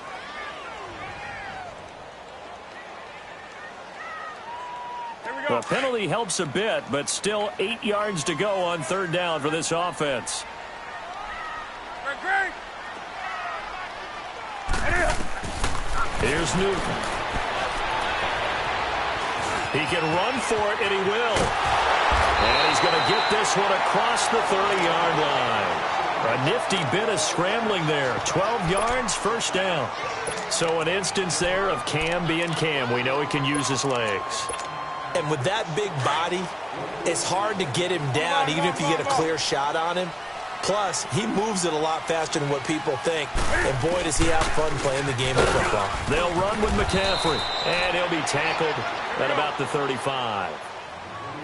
The penalty helps a bit, but still 8 yards to go on 3rd down for this offense. Here's Newton. He can run for it, and he will. And he's going to get this one across the 30-yard line. A nifty bit of scrambling there. 12 yards, 1st down. So an instance there of Cam being Cam. We know he can use his legs. And with that big body, it's hard to get him down, even if you get a clear shot on him. Plus, he moves it a lot faster than what people think. And boy, does he have fun playing the game of football. They'll run with McCaffrey. And he'll be tackled at about the 35.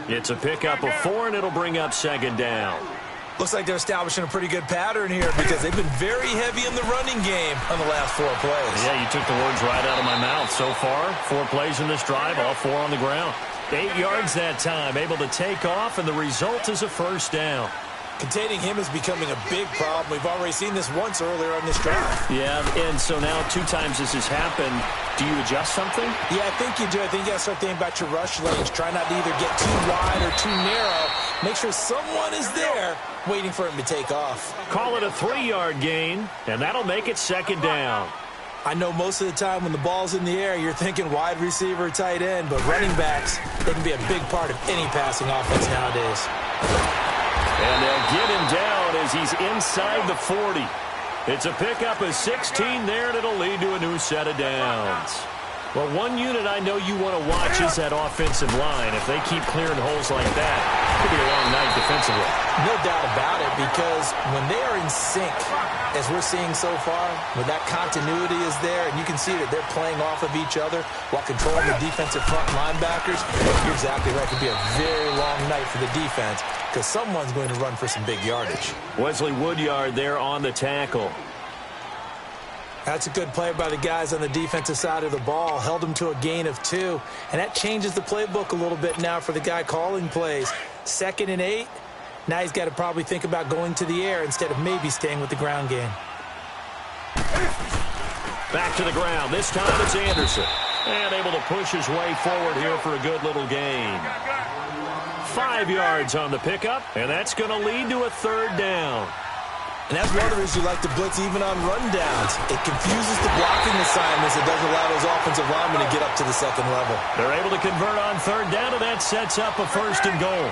It's a pickup of 4, and it'll bring up 2nd down. Looks like they're establishing a pretty good pattern here because they've been very heavy in the running game on the last 4 plays. Yeah, you took the words right out of my mouth. So far, 4 plays in this drive, all 4 on the ground. 8 yards that time, able to take off, and the result is a 1st down. Containing him is becoming a big problem. We've already seen this once earlier on this drive. Yeah, and so now 2 times this has happened. Do you adjust something? Yeah, I think you do. I think you got to start thinking about your rush lanes. Try not to either get too wide or too narrow. Make sure someone is there waiting for him to take off. Call it a 3-yard gain, and that'll make it 2nd down. I know most of the time when the ball's in the air, you're thinking wide receiver, tight end, but running backs, they can be a big part of any passing offense nowadays. And they'll get him down as he's inside the 40. It's a pickup of 16 there, and it'll lead to a new set of downs. Well, one unit I know you want to watch is that offensive line. If they keep clearing holes like that, it could be a long night defensively. No doubt about it, because when they are in sync, as we're seeing so far, when that continuity is there, and you can see that they're playing off of each other while controlling the defensive front linebackers, you're exactly right. It could be a very long night for the defense because someone's going to run for some big yardage. Wesley Woodyard there on the tackle. That's a good play by the guys on the defensive side of the ball. Held them to a gain of 2. And that changes the playbook a little bit now for the guy calling plays. 2nd and 8. Now he's got to probably think about going to the air instead of maybe staying with the ground game. Back to the ground. This time it's Anderson. And able to push his way forward here for a good little gain. 5 yards on the pickup. And that's going to lead to a 3rd down. And that's one of the reasons you like to blitz even on rundowns. It confuses the blocking assignments. It doesn't allow those offensive linemen to get up to the 2nd level. They're able to convert on 3rd down, and that sets up a 1st and goal.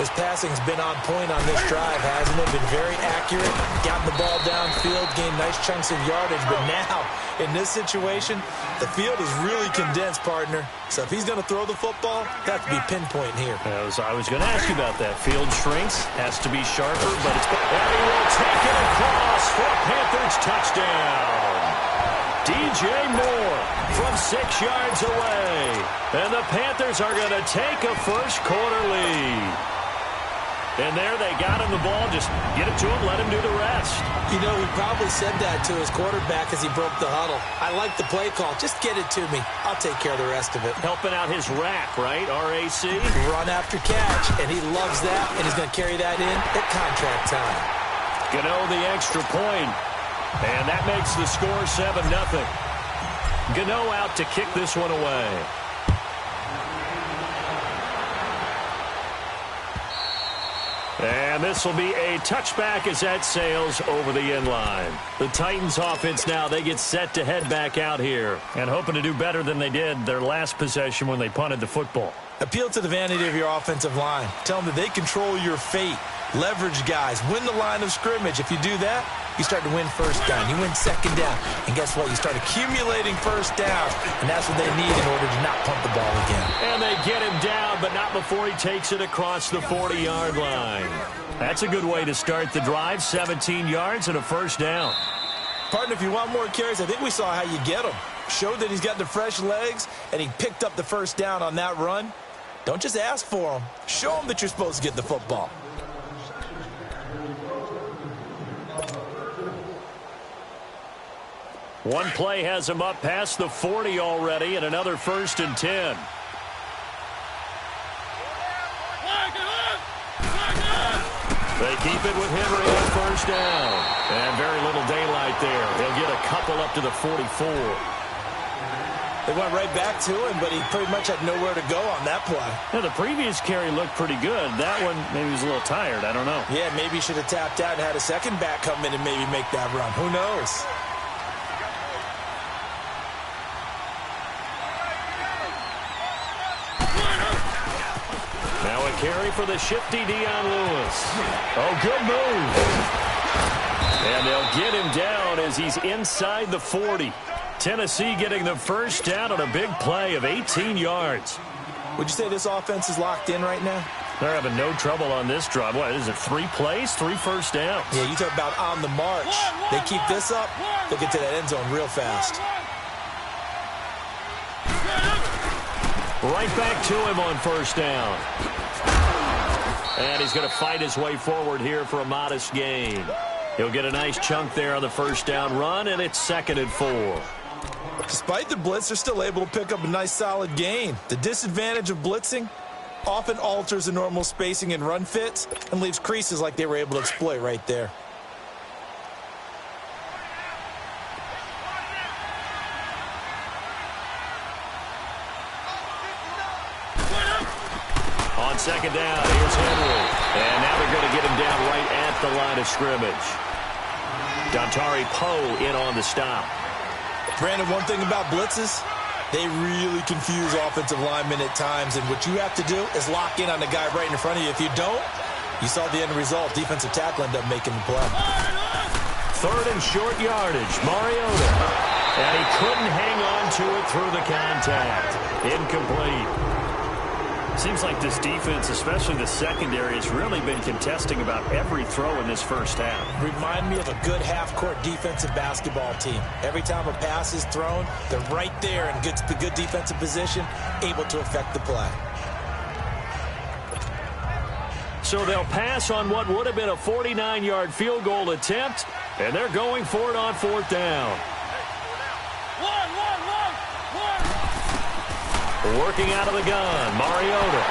His passing's been on point on this drive, hasn't it? Been very accurate, gotten the ball downfield, gained nice chunks of yardage. But now, in this situation, the field is really condensed, partner. So if he's going to throw the football, that could be pinpoint here. I was going to ask you about that. Field shrinks, has to be sharper, but it's... And he will take it across for a Panthers touchdown. DJ Moore from 6 yards away. And the Panthers are going to take a first-quarter lead. And there they got him the ball. Just get it to him, let him do the rest. You know, he probably said that to his quarterback as he broke the huddle. I like the play call. Just get it to me. I'll take care of the rest of it. Helping out his rack, right? RAC. Run after catch, and he loves that, and he's going to carry that in at contract time. Gano the extra point, and that makes the score 7-0. Gano out to kick this one away. And this will be a touchback as that sails over the end line. The Titans offense now, they get set to head back out here and hoping to do better than they did their last possession when they punted the football. Appeal to the vanity of your offensive line. Tell them that they control your fate. Leverage guys. Win the line of scrimmage. If you do that, you start to win first down. You win second down. And guess what? You start accumulating first downs. And that's what they need in order to not punt the ball again. And they get him down, but not before he takes it across the 40-yard line. That's a good way to start the drive. 17 yards and a first down. Partner, if you want more carries, I think we saw how you get him. Showed that he's got the fresh legs, and he picked up the first down on that run. Don't just ask for him. Show him that you're supposed to get the football. One play has him up past the 40 already, and another 1st and 10. They keep it with Henry on first down. And very little daylight there. They'll get a couple up to the 44. They went right back to him, but he pretty much had nowhere to go on that play. Yeah, the previous carry looked pretty good. That one, maybe he was a little tired. I don't know. Yeah, maybe he should have tapped out and had a second back come in and maybe make that run. Who knows? Now a carry for the shifty Dion Lewis. Oh, good move. And they'll get him down as he's inside the 40. Tennessee getting the first down on a big play of 18 yards. Would you say this offense is locked in right now? They're having no trouble on this drive. What is it, 3 plays, 3 first downs? Yeah, you talk about on the march. They keep this up, they'll get to that end zone real fast. Right back to him on first down. And he's going to fight his way forward here for a modest gain. He'll get a nice chunk there on the first down run, and it's 2nd and 4. Despite the blitz, they're still able to pick up a nice solid gain. The disadvantage of blitzing often alters the normal spacing and run fits and leaves creases like they were able to exploit right there. On second down, here's Henry. And now they're going to get him down right at the line of scrimmage. Dontari Poe in on the stop. Brandon, one thing about blitzes, they really confuse offensive linemen at times, and what you have to do is lock in on the guy right in front of you. If you don't, you saw the end result. Defensive tackle ended up making the play. 3rd and short yardage, Mariota. And he couldn't hang on to it through the contact. Incomplete. Seems like this defense, especially the secondary, has really been contesting about every throw in this first half. Remind me of a good half-court defensive basketball team. Every time a pass is thrown, they're right there in good defensive position, able to affect the play. So they'll pass on what would have been a 49-yard field goal attempt, and they're going for it on 4th down. Working out of the gun, Mariota.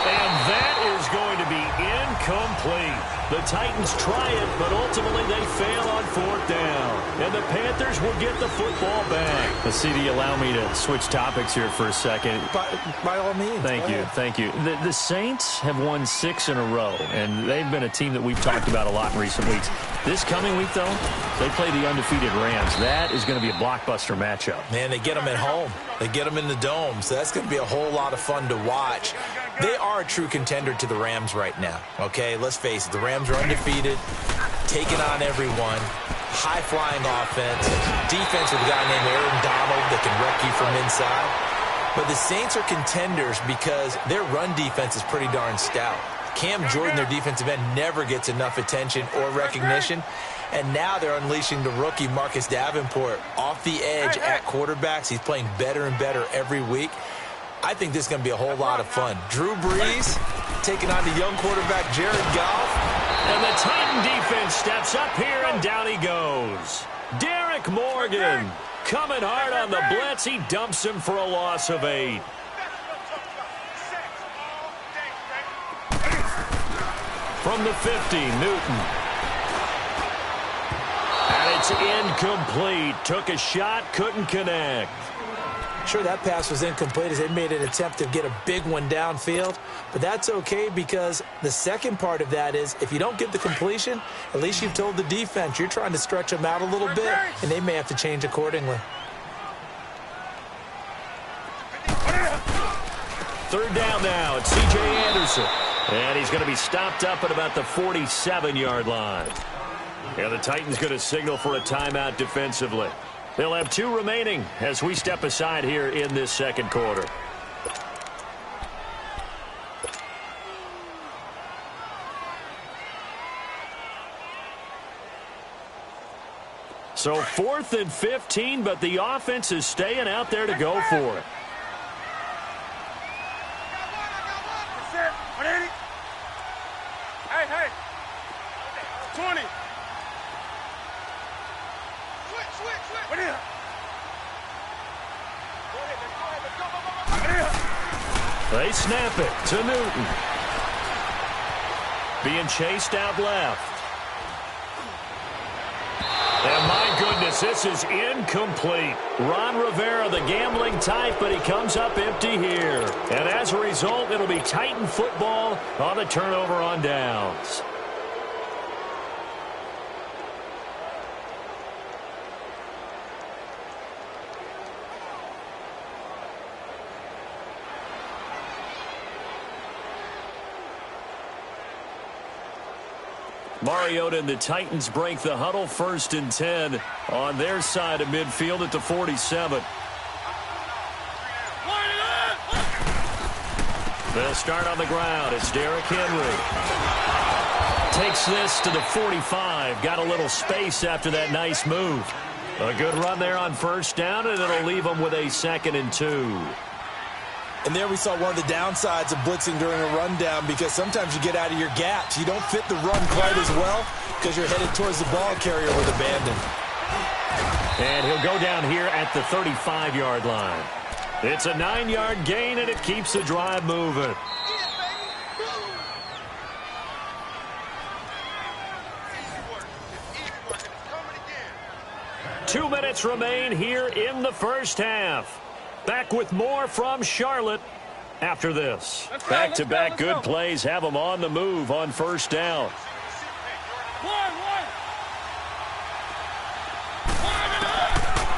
And that is going to be incomplete. The Titans try it, but ultimately they fail on 4th down. And the Panthers will get the football back. CD, allow me to switch topics here for a second. By all means. Thank you. The Saints have won 6 in a row, and they've been a team that we've talked about a lot in recent weeks. This coming week, though, they play the undefeated Rams. That is going to be a blockbuster matchup. Man, they get them at home. They get them in the dome, so that's going to be a whole lot of fun to watch. They are a true contender to the Rams right now, okay? Let's face it, the Rams are undefeated, taking on everyone, high-flying offense, defense with a guy named Aaron Donald that can wreck you from inside. But the Saints are contenders because their run defense is pretty darn stout. Cam Jordan, their defensive end, never gets enough attention or recognition. And now they're unleashing the rookie Marcus Davenport off the edge at quarterbacks. He's playing better and better every week. I think this is going to be a whole lot of fun. Drew Brees taking on the young quarterback Jared Goff. And the Titan defense steps up here, and down he goes. Derek Morgan coming hard on the blitz. He dumps him for a loss of 8. From the 50, Newton. And it's incomplete. Took a shot, couldn't connect. Sure, that pass was incomplete as they made an attempt to get a big one downfield, but that's okay because the second part of that is if you don't get the completion, at least you've told the defense you're trying to stretch them out a little bit, and they may have to change accordingly. Third down now. It's C.J. Anderson. And he's going to be stopped up at about the 47-yard line. And the Titans going to signal for a timeout defensively. They'll have 2 remaining as we step aside here in this second quarter. So 4th and 15, but the offense is staying out there to go for it. Hey. 20. Switch. What is it? They snap it to Newton. Being chased out left. And my goodness, this is incomplete. Ron Rivera, the gambling type, but he comes up empty here. And as a result, it'll be Titan football on the turnover on downs. Mariota and the Titans break the huddle, 1st and 10 on their side of midfield at the 47. They'll start on the ground. It's Derrick Henry. Takes this to the 45. Got a little space after that nice move. A good run there on 1st down, and it'll leave them with a 2nd and 2. And there we saw one of the downsides of blitzing during a rundown because sometimes you get out of your gaps. You don't fit the run quite as well because you're headed towards the ball carrier with abandon. And he'll go down here at the 35-yard line. It's a 9-yard gain, and it keeps the drive moving. Two minutes remain here in the first half. Back with more from Charlotte after this. Back-to-back good plays have them on the move on 1st down.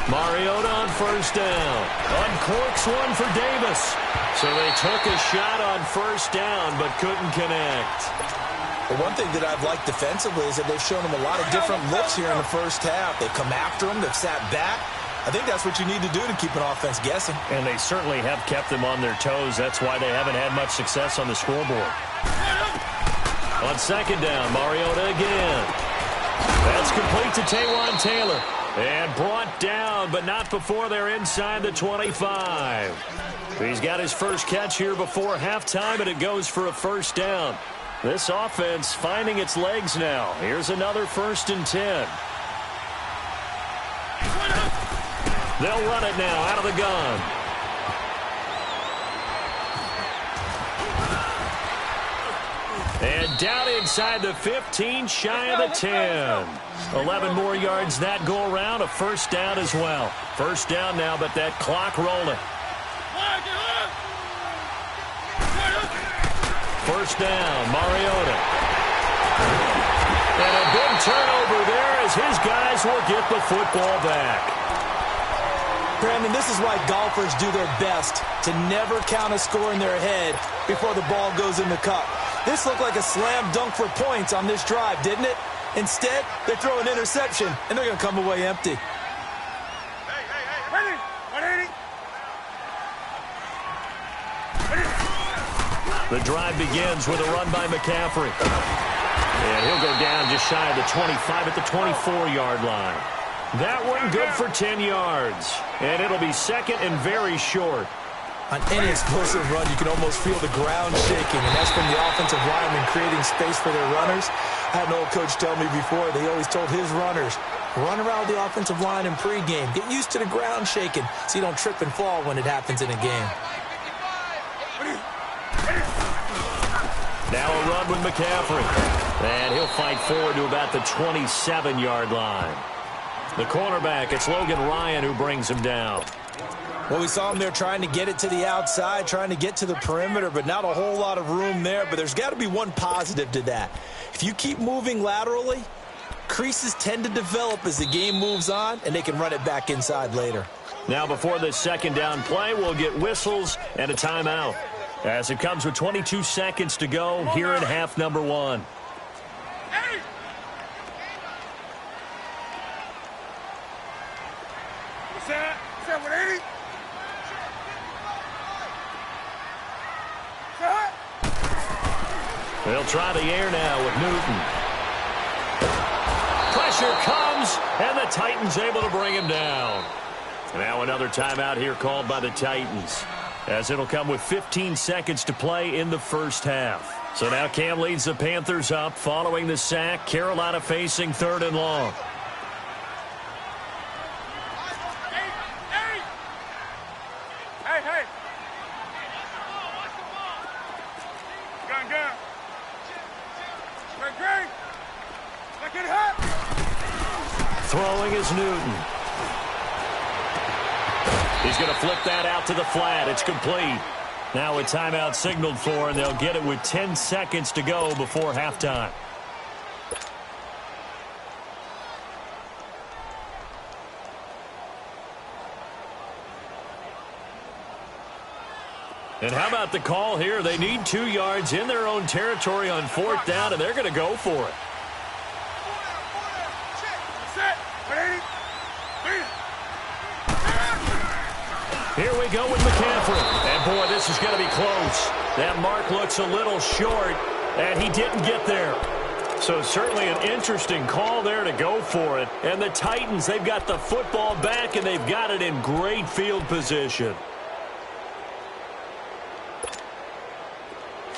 Mariota on 1st down. Uncorks one for Davis. So they took a shot on 1st down but couldn't connect. Well, one thing that I've liked defensively is that they've shown them a lot of different looks here in the 1st half. They've come after them. They've sat back. I think that's what you need to do to keep an offense guessing. And they certainly have kept them on their toes. That's why they haven't had much success on the scoreboard. On 2nd down, Mariota again. That's complete to Taywan Taylor. And brought down, but not before they're inside the 25. He's got his first catch here before halftime, and it goes for a 1st down. This offense finding its legs now. Here's another 1st and 10. They'll run it now out of the gun. And down inside the 15, shy of the 10. 11 more yards that go around, a 1st down as well. 1st down now, but that clock rolling. 1st down, Mariota. And a big turnover there as his guys will get the football back. Brandon, this is why golfers do their best to never count a score in their head before the ball goes in the cup. This looked like a slam dunk for points on this drive, didn't it? Instead, they throw an interception, and they're going to come away empty. Ready? 180. The drive begins with a run by McCaffrey. And he'll go down just shy of the 25 at the 24-yard line. That one good for 10 yards. And it'll be 2nd and very short. On any explosive run, you can almost feel the ground shaking, and that's from the offensive linemen creating space for their runners. I had an old coach tell me before, they always told his runners, run around the offensive line in pregame. Get used to the ground shaking so you don't trip and fall when it happens in a game. Now a run with McCaffrey. And he'll fight forward to about the 27-yard line. The cornerback, it's Logan Ryan who brings him down. Well, we saw him there trying to get it to the outside, trying to get to the perimeter, but not a whole lot of room there. But there's got to be one positive to that. If you keep moving laterally, creases tend to develop as the game moves on, and they can run it back inside later. Now, before this second down play, we'll get whistles and a timeout, as it comes with 22 seconds to go here in half number 1. They'll try the air now with Newton. Pressure comes, and the Titans able to bring him down. Now another timeout here called by the Titans, as it'll come with 15 seconds to play in the first half. So now Cam leads the Panthers up following the sack. Carolina facing 3rd and long. Throwing is Newton. He's going to flip that out to the flat. It's complete. Now a timeout signaled for, and they'll get it with 10 seconds to go before halftime. And how about the call here? They need 2 yards in their own territory on 4th down, and they're going to go for it. Here we go with McCaffrey. And, boy, this is going to be close. That mark looks a little short, and he didn't get there. So certainly an interesting call there to go for it. And the Titans, they've got the football back, and they've got it in great field position.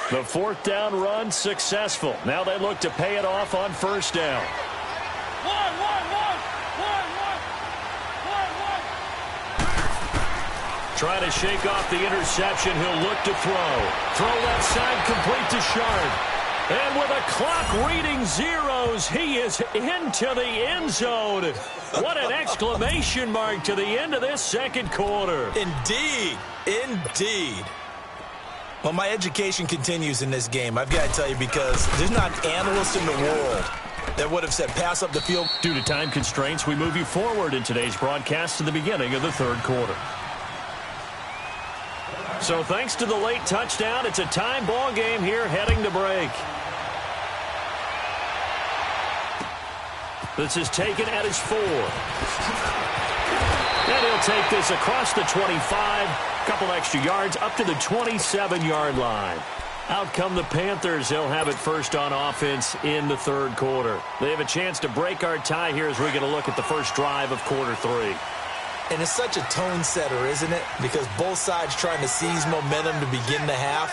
The 4th down run successful. Now they look to pay it off on 1st down. Trying to shake off the interception. He'll look to throw. Throw left side complete to Sharp. And with a clock reading zeros, he is into the end zone. What an exclamation mark to the end of this second quarter. Indeed. Indeed. Well, my education continues in this game, I've got to tell you, because there's not an analyst in the world that would have said pass up the field. Due to time constraints, we move you forward in today's broadcast to the beginning of the 3rd quarter. So thanks to the late touchdown, it's a tie ball game here heading to break. This is taken at his 4. And he'll take this across the 25, couple extra yards up to the 27-yard line. Out come the Panthers. They'll have it first on offense in the 3rd quarter. They have a chance to break our tie here as we get a look at the first drive of quarter 3. And it's such a tone setter, isn't it? Because both sides trying to seize momentum to begin the half.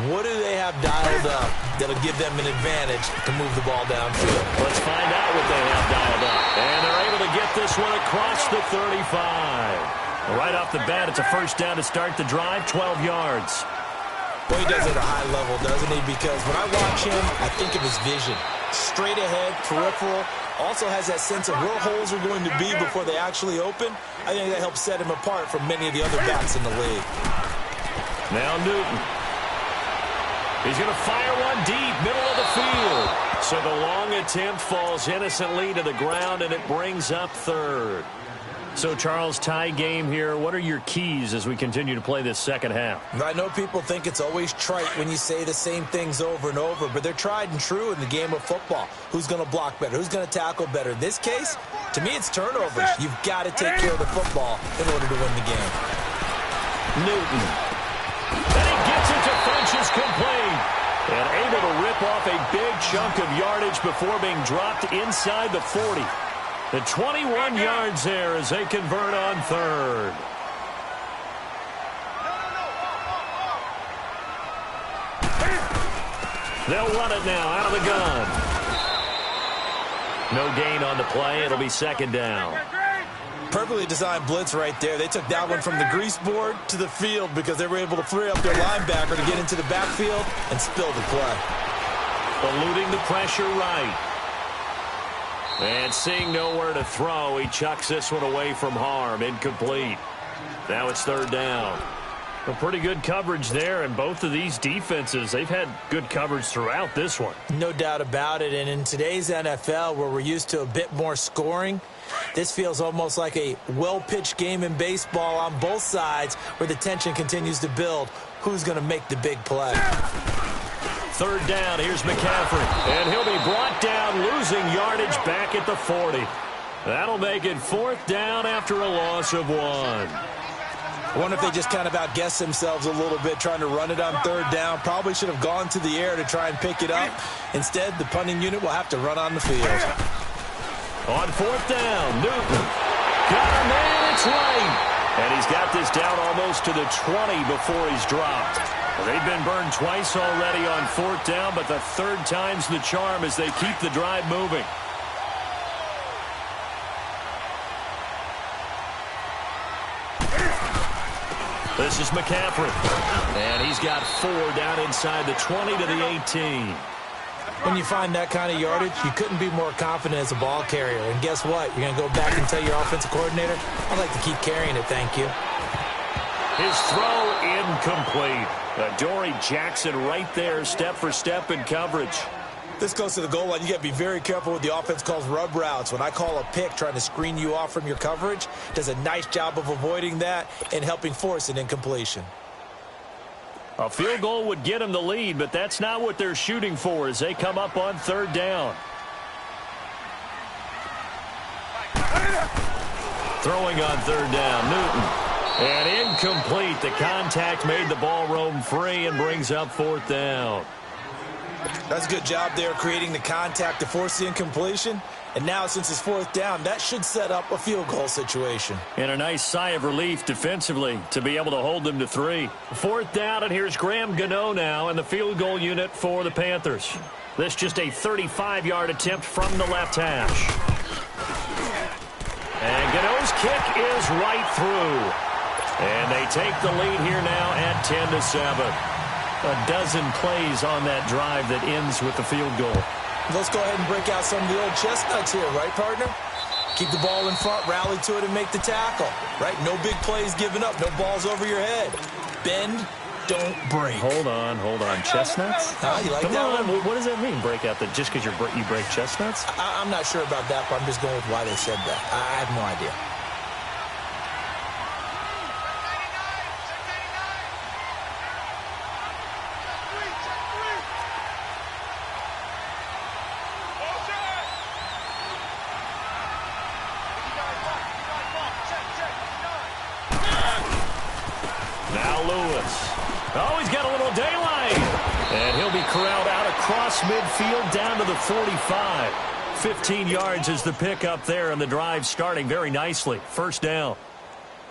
What do they have dialed up that'll give them an advantage to move the ball downfield? Let's find out what they have dialed up. And they're able to get this one across the 35. Right off the bat, it's a first down to start the drive, 12 yards. Well, he does it at a high level, doesn't he? Because when I watch him, I think of his vision. Straight ahead, peripheral. Also has that sense of where holes are going to be before they actually open. I think that helps set him apart from many of the other backs in the league. Now Newton. He's going to fire one deep, middle of the field. So the long attempt falls innocently to the ground, and it brings up 3rd. So, Charles, tie game here. What are your keys as we continue to play this second half? I know people think it's always trite when you say the same things over and over, but they're tried and true in the game of football. Who's going to block better? Who's going to tackle better? In this case, to me, it's turnovers. You've got to take care of the football in order to win the game. Newton. And he gets it to Funchess complete. And able to rip off a big chunk of yardage before being dropped inside the 40. The 21 yards there as they convert on 3rd. They'll run it now out of the gun. No gain on the play. It'll be 2nd down. Perfectly designed blitz right there. They took that one from the grease board to the field because they were able to free up their linebacker to get into the backfield and spill the play. Eluding the pressure right. And seeing nowhere to throw, he chucks this one away from harm. Incomplete. Now it's third down. A pretty good coverage there, and both of these defenses, they've had good coverage throughout this one. No doubt about it, and in today's NFL, where we're used to a bit more scoring, this feels almost like a well-pitched game in baseball on both sides where the tension continues to build. Who's going to make the big play? Third down, here's McCaffrey, and he'll be brought down, losing yardage back at the 40. That'll make it fourth down after a loss of 1. I wonder if they just kind of outguessed themselves a little bit trying to run it on third down. Probably should have gone to the air to try and pick it up. Instead, the punting unit will have to run on the field. On fourth down, Newton. Got a man, it's right. And he's got this down almost to the 20 before he's dropped. Well, they've been burned twice already on fourth down, but the third time's the charm as they keep the drive moving. This is McCaffrey. And he's got 4 down inside the 20 to the 18. When you find that kind of yardage, you couldn't be more confident as a ball carrier. And guess what? You're going to go back and tell your offensive coordinator, I'd like to keep carrying it, thank you. His throw incomplete. Dory Jackson right there, step for step in coverage. This goes to the goal line. You got to be very careful with the offense calls rub routes. When I call a pick trying to screen you off from your coverage, does a nice job of avoiding that and helping force an incompletion. A field goal would get them the lead, but that's not what they're shooting for as they come up on third down. Throwing on third down, Newton. And incomplete. The contact made the ball roam free and brings up fourth down. That's a good job there creating the contact to force the incompletion. And now, since it's fourth down, that should set up a field goal situation. And a nice sigh of relief defensively to be able to hold them to 3. Fourth down, and here's Graham Gano now in the field goal unit for the Panthers. This just a 35-yard attempt from the left hash. And Gano's kick is right through. And they take the lead here now at 10-7. A dozen plays on that drive that ends with the field goal. Let's go ahead and break out some of the old chestnuts here, right, partner? Keep the ball in front, rally to it, and make the tackle, right? No big plays given up, no balls over your head. Bend, don't break. Hold on. Chestnuts? You like that one? What does that mean, break out? That just because you break chestnuts? I'm not sure about that, but I'm just going with why they said that. I have no idea. Across midfield down to the 45. 15 yards is the pickup there, and the drive starting very nicely. First down.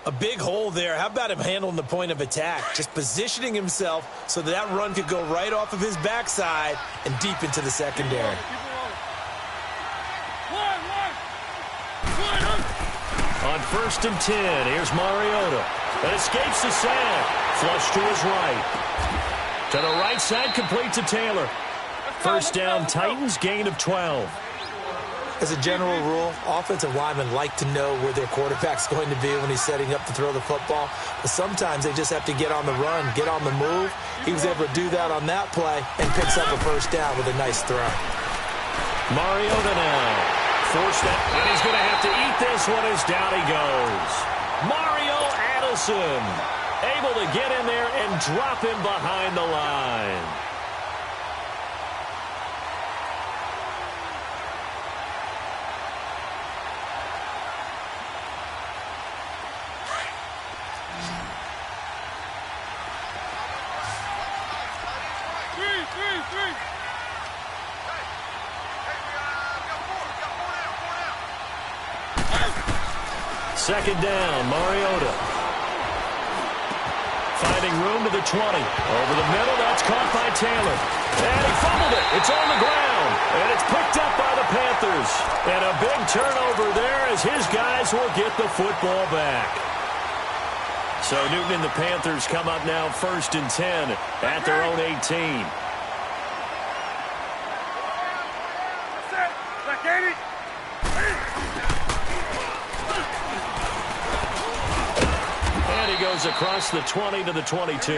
A big hole there. How about him handling the point of attack? Just positioning himself so that run could go right off of his backside and deep into the secondary. On first and 10, here's Mariota. That escapes the sack. Flush to his right. To the right side, complete to Taylor. First down, Titans, gain of 12. As a general rule, offensive linemen like to know where their quarterback's going to be when he's setting up to throw the football. But sometimes they just have to get on the run, get on the move. He was able to do that on that play and picks up a first down with a nice throw. Mariota now. Forced that, and he's going to have to eat this one as down he goes. Mario Addison able to get in there and drop him behind the line. Second down, Mariota. Finding room to the 20. Over the middle, that's caught by Taylor. And he fumbled it. It's on the ground. And it's picked up by the Panthers. And a big turnover there as his guys will get the football back. So Newton and the Panthers come up now first and 10 at their own 18. goes across the 20 to the 22.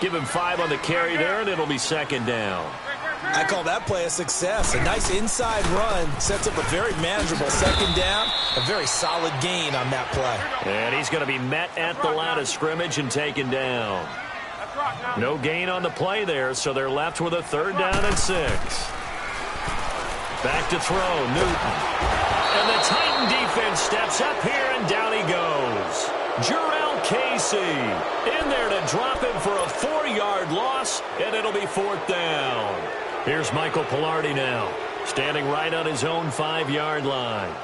Give him 5 on the carry there, and it'll be second down. I call that play a success. A nice inside run sets up a very manageable second down. A very solid gain on that play. And he's going to be met at the line of scrimmage and taken down. No gain on the play there, so they're left with a 3rd down and 6. Back to throw, Newton. And the Titan defense steps up here, and down he goes. Jarrell Casey in there to drop him for a 4-yard loss, and it'll be 4th down. Here's Michael Pilardi now, standing right on his own 5-yard line.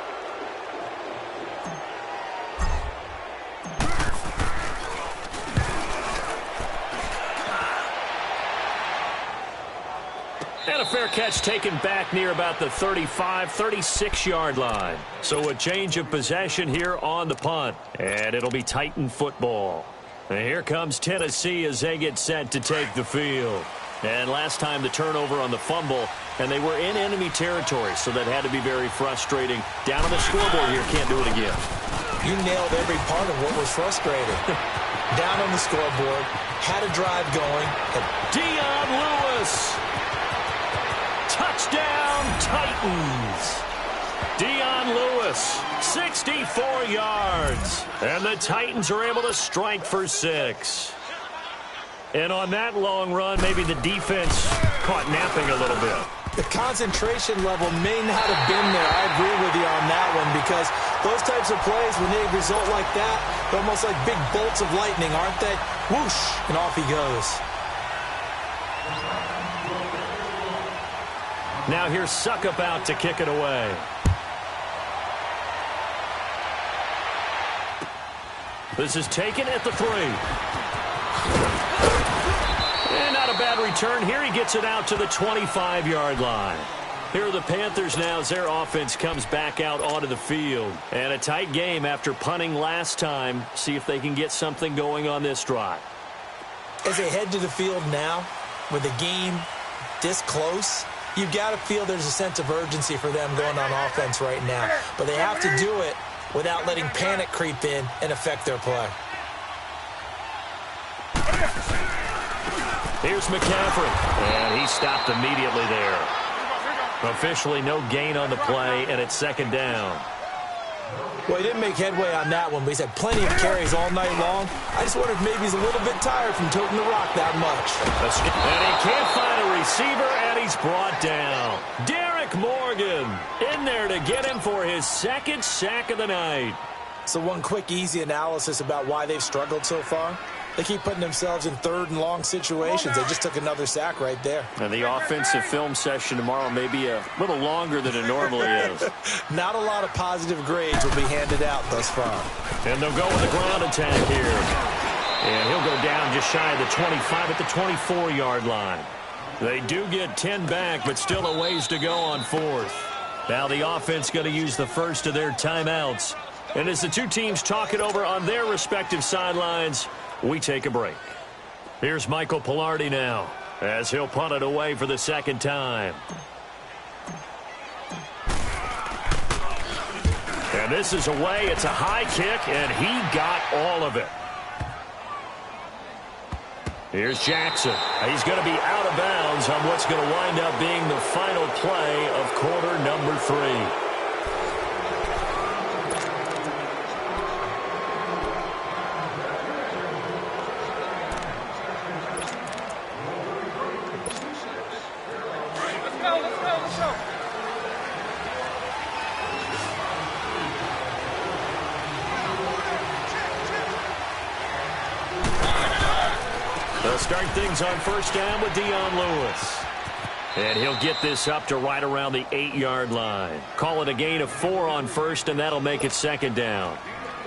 And a fair catch taken back near about the 35, 36-yard line. So a change of possession here on the punt. And it'll be Titan football. And here comes Tennessee as they get set to take the field. And last time the turnover on the fumble, and they were in enemy territory, so that had to be very frustrating. Down on the scoreboard here, can't do it again. You nailed every part of what was frustrating. Down on the scoreboard, had a drive going. Dion Lewis. Touchdown, Titans. Dion Lewis, 64 yards. And the Titans are able to strike for 6. And on that long run, maybe the defense caught napping a little bit. The concentration level may not have been there. I agree with you on that one, because those types of plays, when they result like that, they're almost like big bolts of lightning, aren't they? Whoosh, and off he goes. Now here's Suckup out to kick it away. This is taken at the 3. And not a bad return here. He gets it out to the 25-yard line. Here are the Panthers now as their offense comes back out onto the field. And a tight game after punting last time. See if they can get something going on this drive. As they head to the field now, with the game this close, you've got to feel there's a sense of urgency for them going on offense right now. But they have to do it without letting panic creep in and affect their play. Here's McCaffrey. And he stopped immediately there. Officially no gain on the play, and it's second down. Well, he didn't make headway on that one, but he's had plenty of carries all night long. I just wonder if maybe he's a little bit tired from toting the rock that much. And he can't find a receiver, and he's brought down. Derek Morgan in there to get him for his 2nd sack of the night. So one quick, easy analysis about why they've struggled so far. They keep putting themselves in 3rd and long situations. They just took another sack right there. And the offensive film session tomorrow may be a little longer than it normally is. Not a lot of positive grades will be handed out thus far. And they'll go with the ground attack here. And he'll go down just shy of the 25 at the 24-yard line. They do get 10 back, but still a ways to go on 4th. Now the offense going to use the first of their timeouts. And as the two teams talk it over on their respective sidelines, we take a break. Here's Michael Pilardi now as he'll punt it away for the 2nd time. And this is away. It's a high kick, and he got all of it. Here's Jackson. He's going to be out of bounds on what's going to wind up being the final play of quarter number 3. They'll start things on 1st down with Dion Lewis. And he'll get this up to right around the 8-yard line. Call it a gain of 4 on 1st, and that'll make it 2nd down.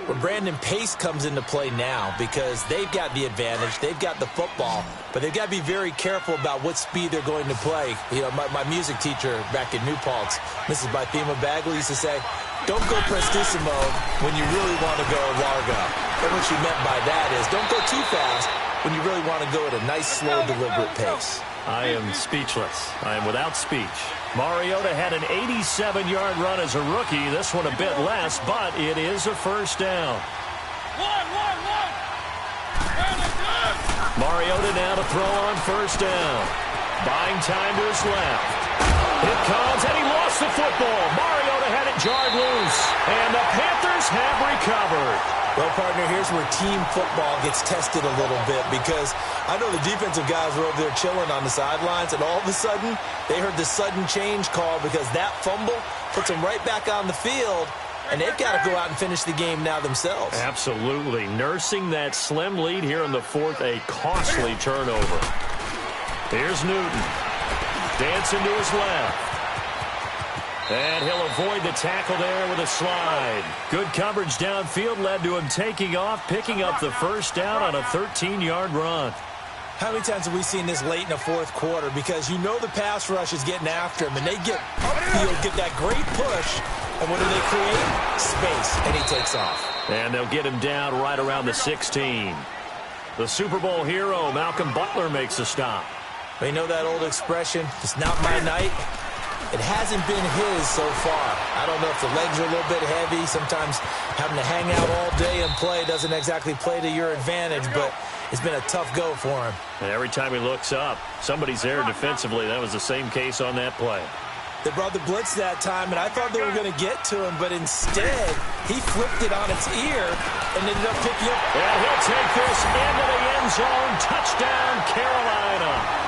Well, Brandon, pace comes into play now because they've got the advantage. They've got the football, but they've got to be very careful about what speed they're going to play. You know, my music teacher back in New Paltz, Mrs. Bythema Bagley, used to say, don't go prestissimo when you really want to go largo. And what she meant by that is don't go too fast when you really want to go at a nice, slow, deliberate pace. I am speechless. I am without speech. Mariota had an 87-yard run as a rookie. This one a bit less, but it is a 1st down. Mariota now to throw on first down. Buying time to his left. It comes, and he lost the football. Mariota had it jarred loose, and the Panthers have recovered. Well, partner, here's where team football gets tested a little bit, because I know the defensive guys were over there chilling on the sidelines, and all of a sudden, they heard the sudden change call because that fumble puts them right back on the field, and they've got to go out and finish the game now themselves. Absolutely. Nursing that slim lead here in the fourth, a costly turnover. Here's Newton. Dancing to his left. And he'll avoid the tackle there with a slide. Good coverage downfield led to him taking off, picking up the first down on a 13-yard run. How many times have we seen this late in the fourth quarter? Because you know the pass rush is getting after him, and they get upfield, get that great push, and what do they create? Space, and he takes off. And they'll get him down right around the 16. The Super Bowl hero, Malcolm Butler, makes a stop. They know that old expression, it's not my night. It hasn't been his so far. I don't know if the legs are a little bit heavy. Sometimes having to hang out all day and play doesn't exactly play to your advantage, but it's been a tough go for him. And every time he looks up, somebody's there defensively. That was the same case on that play. They brought the blitz that time, and I thought they were going to get to him, but instead, he flipped it on its ear and ended up picking up. And he'll take this into the end zone. Touchdown, Carolina.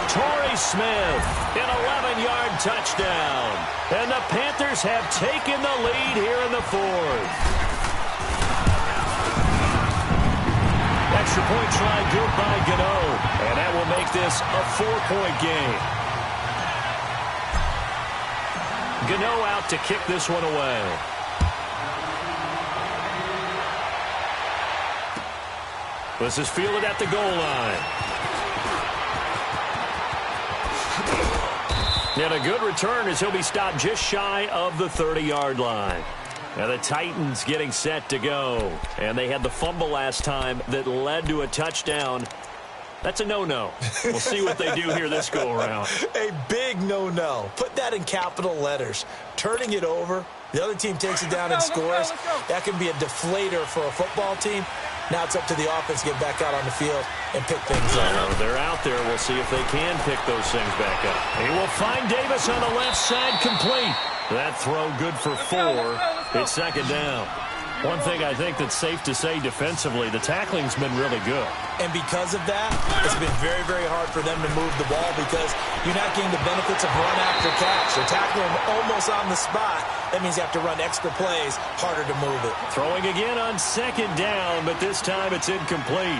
Torrey Smith, an 11-yard touchdown. And the Panthers have taken the lead here in the fourth. Extra point try good by Gano. And that will make this a 4-point game. Gano out to kick this one away. This is fielded at the goal line. And a good return as he'll be stopped just shy of the 30-yard line. And the Titans getting set to go. And they had the fumble last time that led to a touchdown. That's a no-no. We'll see what they do here this go-around. A big no-no. Put that in capital letters. Turning it over, the other team takes it down and scores. That can be a deflator for a football team. Now it's up to the offense to get back out on the field and pick things up. They're out there. We'll see if they can pick those things back up. He will find Davis on the left side, complete. That throw good for 4. It's second down. One thing I think that's safe to say defensively, the tackling's been really good. And because of that, it's been very, very hard for them to move the ball because you're not getting the benefits of run after catch. They're tackling them almost on the spot. That means you have to run extra plays, harder to move it. Throwing again on second down, but this time it's incomplete.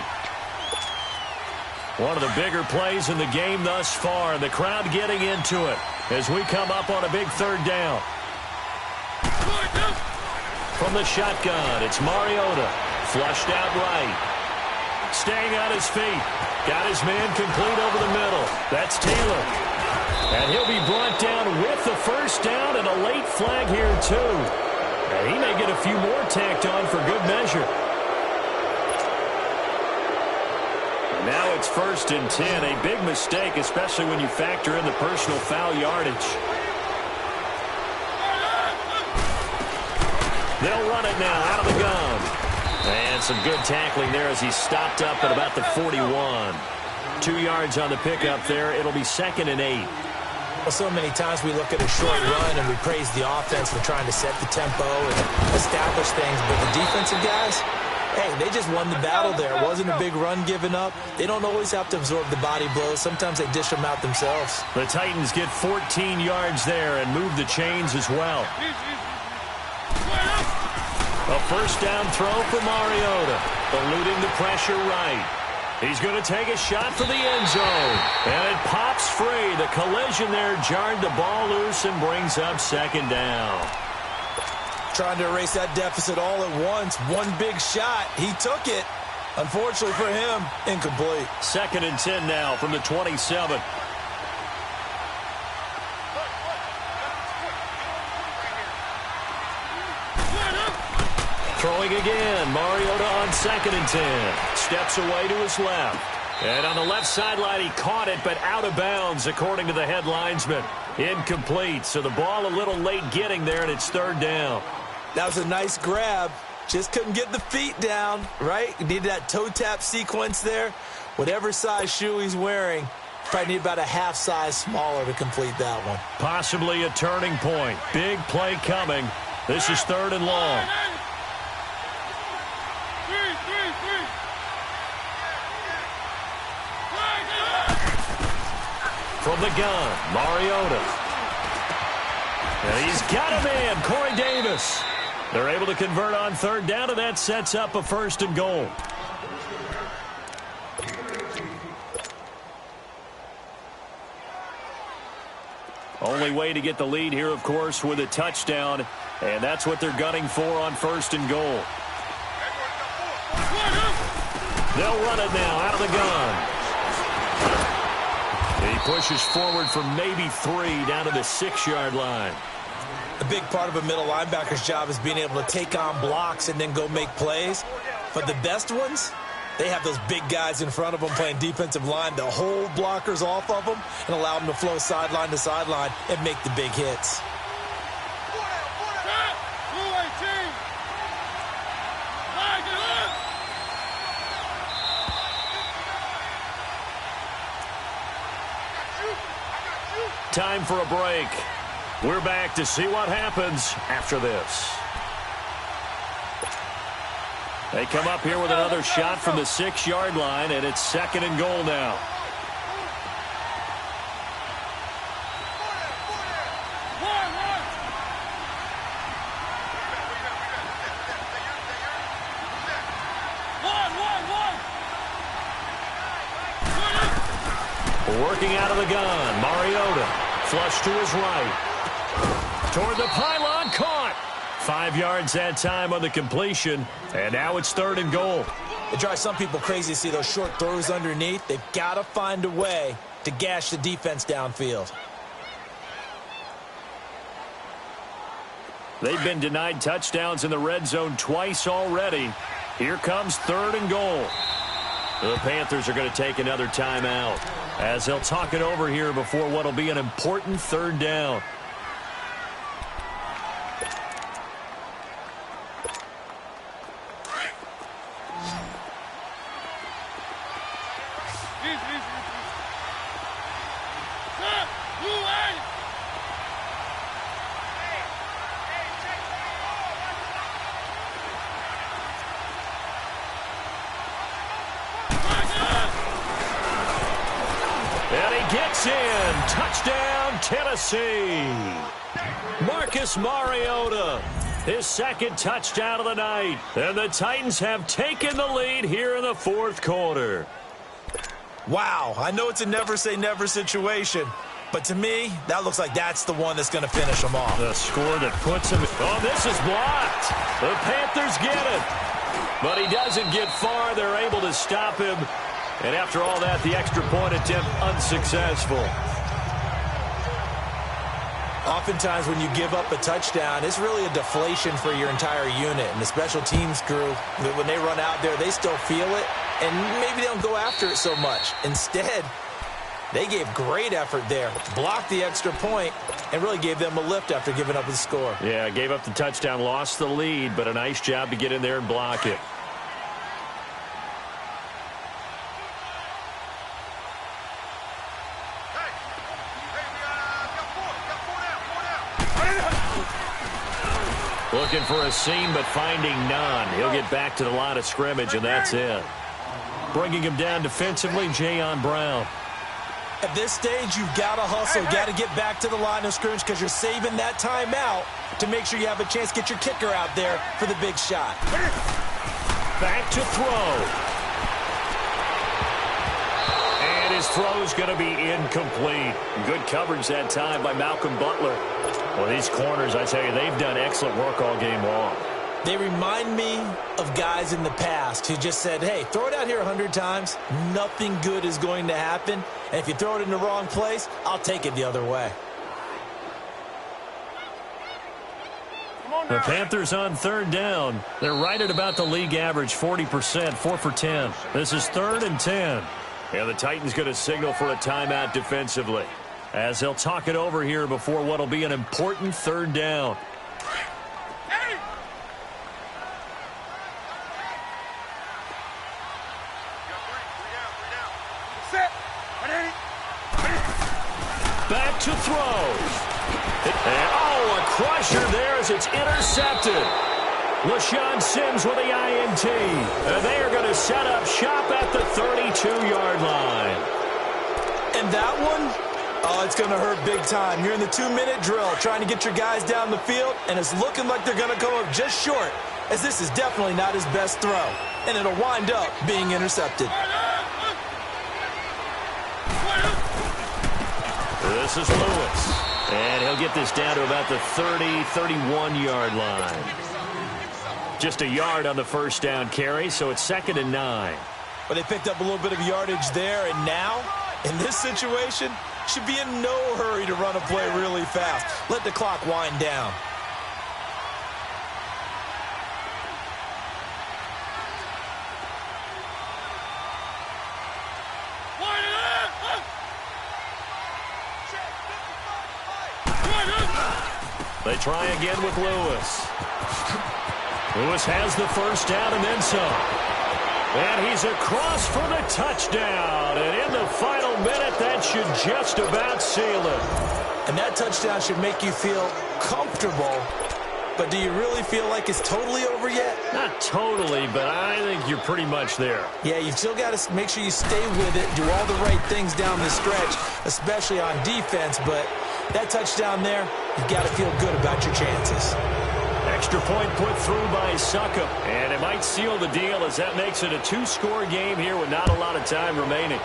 One of the bigger plays in the game thus far. The crowd getting into it as we come up on a big third down. From the shotgun, it's Mariota. Flushed out right. Staying on his feet. Got his man complete over the middle. That's Taylor. And he'll be brought down with the first down and a late flag here, too. And he may get a few more tacked on for good measure. And now it's 1st and 10. A big mistake, especially when you factor in the personal foul yardage. They'll run it now out of the gun. And some good tackling there as he's stopped up at about the 41. 2 yards on the pickup there. It'll be 2nd and 8. Well, so many times we look at a short run and we praise the offense for trying to set the tempo and establish things. But the defensive guys, hey, they just won the battle there. It wasn't a big run given up. They don't always have to absorb the body blows. Sometimes they dish them out themselves. The Titans get 14 yards there and move the chains as well. A first down throw for Mariota. Eluding the pressure right. He's going to take a shot for the end zone. And it pops free. The collision there jarred the ball loose and brings up 2nd down. Trying to erase that deficit all at once. One big shot. He took it. Unfortunately for him, incomplete. 2nd and 10 now from the 27. Throwing again. Mariota on 2nd and 10. Steps away to his left. And on the left sideline, he caught it, but out of bounds, according to the head linesman. Incomplete. So the ball a little late getting there, and it's 3rd down. That was a nice grab. Just couldn't get the feet down, right? Needed that toe tap sequence there. Whatever size shoe he's wearing, probably need about a half size smaller to complete that one. Possibly a turning point. Big play coming. This is 3rd and long. From the gun, Mariota. And he's got him in, Corey Davis. They're able to convert on 3rd down, and that sets up a 1st and goal. Only way to get the lead here, of course, with a touchdown, and that's what they're gunning for on 1st and goal. They'll run it now out of the gun. He pushes forward for maybe 3 down to the 6-yard line. A big part of a middle linebacker's job is being able to take on blocks and then go make plays. But the best ones, they have those big guys in front of them playing defensive line to hold blockers off of them and allow them to flow sideline to sideline and make the big hits. Time for a break. We're back to see what happens after this. They come up here with another shot from the 6-yard line, and it's 2nd and goal now. Working out of the gun, Mariota. Flush to his right. Toward the pylon, caught. 5 yards that time on the completion, and now it's 3rd and goal. It drives some people crazy to see those short throws underneath. They've got to find a way to gash the defense downfield. They've been denied touchdowns in the red zone twice already. Here comes 3rd and goal. The Panthers are going to take another timeout as they'll talk it over here before what will be an important 3rd down. Gets in. Touchdown, Tennessee. Marcus Mariota, his 2nd touchdown of the night. And the Titans have taken the lead here in the 4th quarter. Wow, I know it's a never-say-never situation, but to me, that looks like that's the one that's going to finish them off. The score that puts him... Oh, this is blocked. The Panthers get it. But he doesn't get far. They're able to stop him. And after all that, the extra point attempt unsuccessful. Oftentimes when you give up a touchdown, it's really a deflation for your entire unit. And the special teams crew, when they run out there, they still feel it. And maybe they don't go after it so much. Instead, they gave great effort there, blocked the extra point, and really gave them a lift after giving up the score. Yeah, gave up the touchdown, lost the lead, but a nice job to get in there and block it. Looking for a seam, but finding none. He'll get back to the line of scrimmage, and that's it. Bringing him down defensively, Jayon Brown. At this stage, you've got to hustle. You've got to get back to the line of scrimmage because you're saving that timeout to make sure you have a chance to get your kicker out there for the big shot. Back to throw. And his throw's going to be incomplete. Good coverage that time by Malcolm Butler. Well, these corners, I tell you, they've done excellent work all game long. They remind me of guys in the past who just said, hey, throw it out here 100 times. Nothing good is going to happen. And if you throw it in the wrong place, I'll take it the other way. The Panthers on 3rd down. They're right at about the league average, 40%, 4 for 10. This is 3rd and 10. And the Titans going to signal for a timeout defensively, as they'll talk it over here before what will be an important 3rd down. to throw. A crusher there as it's intercepted. LaShawn Sims with the INT. And they are going to set up shop at the 32-yard line. And that one, it's going to hurt big time. You're in the 2-minute drill trying to get your guys down the field, and it's looking like they're going to come up just short, as this is definitely not his best throw. And it'll wind up being intercepted. This is Lewis. And he'll get this down to about the 31-yard line. Just a yard on the first down carry, so it's 2nd and 9. But they picked up a little bit of yardage there, and now, in this situation, should be in no hurry to run a play really fast. Let the clock wind down. They try again with Lewis. Lewis has the first down and then some. And he's across for the touchdown. And in the final minute, that should just about seal it. And that touchdown should make you feel comfortable. But do you really feel like it's totally over yet? Not totally, but I think you're pretty much there. Yeah, you've still got to make sure you stay with it, do all the right things down the stretch, especially on defense. But that touchdown there, you've got to feel good about your chances. Extra point put through by Succop. And it might seal the deal as that makes it a 2-score game here with not a lot of time remaining.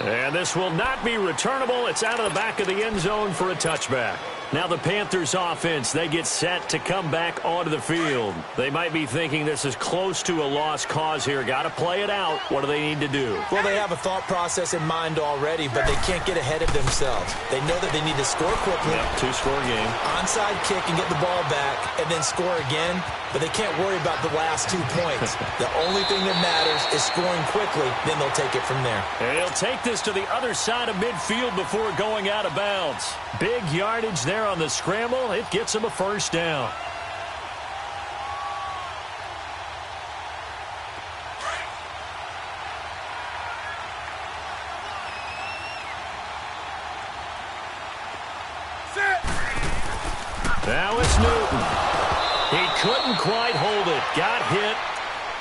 And this will not be returnable. It's out of the back of the end zone for a touchback. Now the Panthers offense, they get set to come back onto the field. They might be thinking this is close to a lost cause here. Got to play it out. What do they need to do? Well, they have a thought process in mind already, but they can't get ahead of themselves. They know that they need to score quickly. Yep, 2-score game. Onside kick and get the ball back and then score again, but they can't worry about the last 2 points. The only thing that matters is scoring quickly, then they'll take it from there. And he'll take this to the other side of midfield before going out of bounds. Big yardage there on the scramble. It gets him a first down. Now it's Newton. He couldn't quite hold it. Got hit.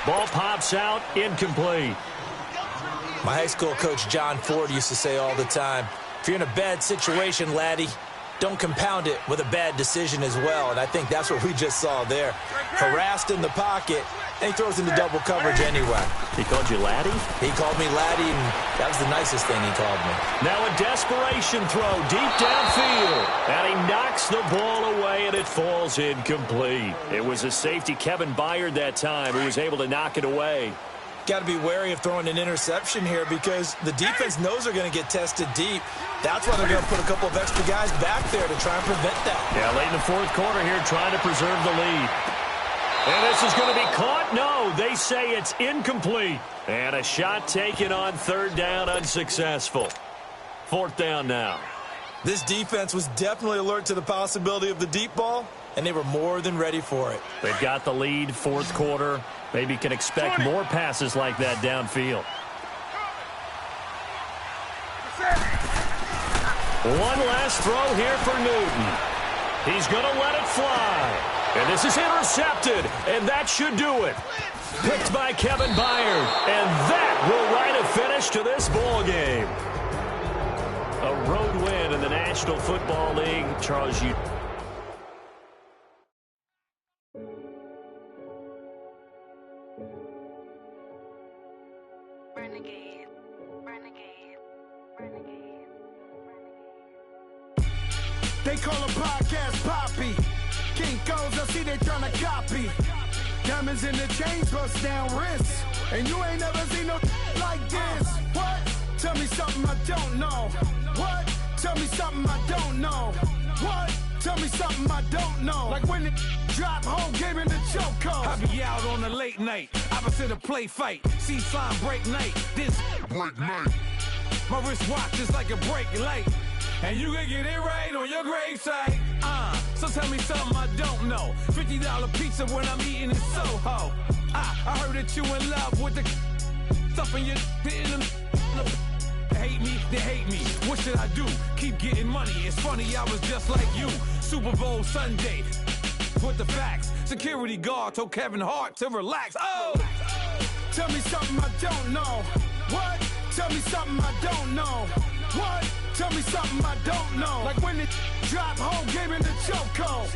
Ball pops out. Incomplete. My high school coach, John Ford, used to say all the time, if you're in a bad situation, laddie, don't compound it with a bad decision as well. And I think that's what we just saw there. Harassed in the pocket, and he throws into double coverage anyway. He called you laddie? He called me laddie, and that was the nicest thing he called me. Now a desperation throw deep downfield. And he knocks the ball away, and it falls incomplete. It was a safety, Kevin Byard, that time, who was able to knock it away. Got to be wary of throwing an interception here because the defense knows they're going to get tested deep. That's why they're going to put a couple of extra guys back there to try and prevent that. Yeah, late in the fourth quarter here, trying to preserve the lead. And this is going to be caught. No, they say it's incomplete. And a shot taken on third down, unsuccessful. Fourth down now. This defense was definitely alert to the possibility of the deep ball, and they were more than ready for it. They've got the lead, fourth quarter. Maybe can expect more passes like that downfield. One last throw here for Newton. He's going to let it fly. And this is intercepted, and that should do it. Picked by Kevin Byard, and that will write a finish to this ball game. A road win in the National Football League. Charles, you... They call a podcast Poppy. Kinkos, I see they tryna copy. Diamonds in the chains, bust down wrists. And you ain't never seen no like this. What? Tell me something I don't know. What? Tell me something I don't know. What? Tell me something I don't know. Like when it drop, whole game in the chokehold. I be out on a late night, opposite a play fight. See slime break night, this break night. My wristwatch is like a break light. And you can get it right on your gravesite. So tell me something I don't know. $50 pizza when I'm eating in Soho. I heard that you in love with the stuff in your hate me, they hate me. What should I do? Keep getting money. It's funny, I was just like you. Super Bowl Sunday. With the facts. Security guard told Kevin Hart to relax. Oh! Tell me something I don't know. What? Tell me something I don't know. What? Tell me something I don't know. Like when it drop home, game in the chokehold.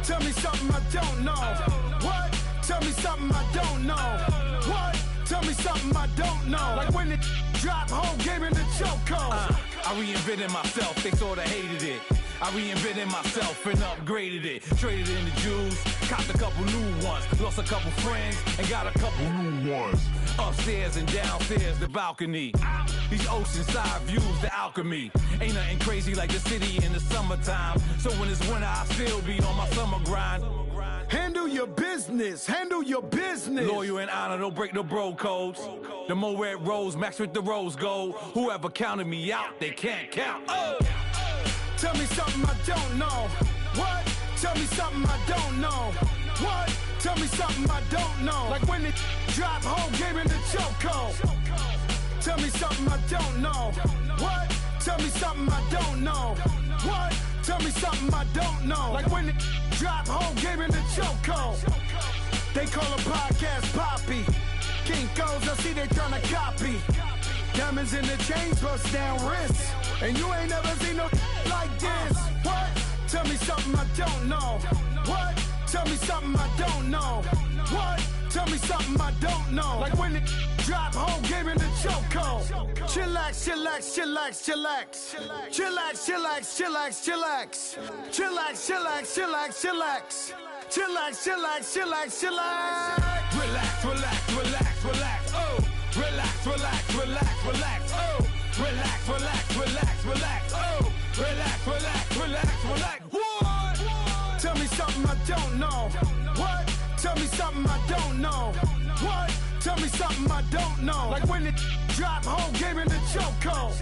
Tell me something I don't know. What? Tell me something I don't know. What? Tell me something I don't know. Like when it drop home, game in the chokehold. I reinvented myself, they sorta hated it. I reinvented myself and upgraded it. Traded in the Jews, copped a couple new ones. Lost a couple friends and got a couple new ones. Upstairs and downstairs, the balcony. These oceanside views, the alchemy. Ain't nothing crazy like the city in the summertime. So when it's winter, I still be on my summer grind. Handle your business, handle your business. Loyal and honor, don't break the bro codes. The more red rose, max with the rose gold. Whoever counted me out, they can't count. Oh! Tell me something I don't know. What? Tell me something I don't know. What? Tell me something I don't know. Like when it drop home, game in the chokehold. Tell me something I don't know. What? Tell me something I don't know. What? Tell me something I don't know. Like when it drop home, game in the chokehold. They call a podcast Poppy. Kinkos, I see they tryna copy. Diamonds in the chains, bust down wrists. And you ain't never seen no like this. What? Tell me something I don't know. What? Tell me something I don't know. What? Tell me something I don't know. Like when it drop home, game in the chokehold. Chillax, chillax, chillax, chillax. Chillax, chillax, chillax, chillax. Chillax, chillax, chillax, chillax. Chillax, chillax, chillax, chillax. Relax, relax, relax, relax. Oh! Relax, relax, relax, relax. Oh! Relax, relax, relax, relax. Oh! Relax, relax, relax, relax. What? Tell me something I don't know. What? Tell me something I don't know. What? Tell me something I don't know. Like when it drop home, game in the chokehold.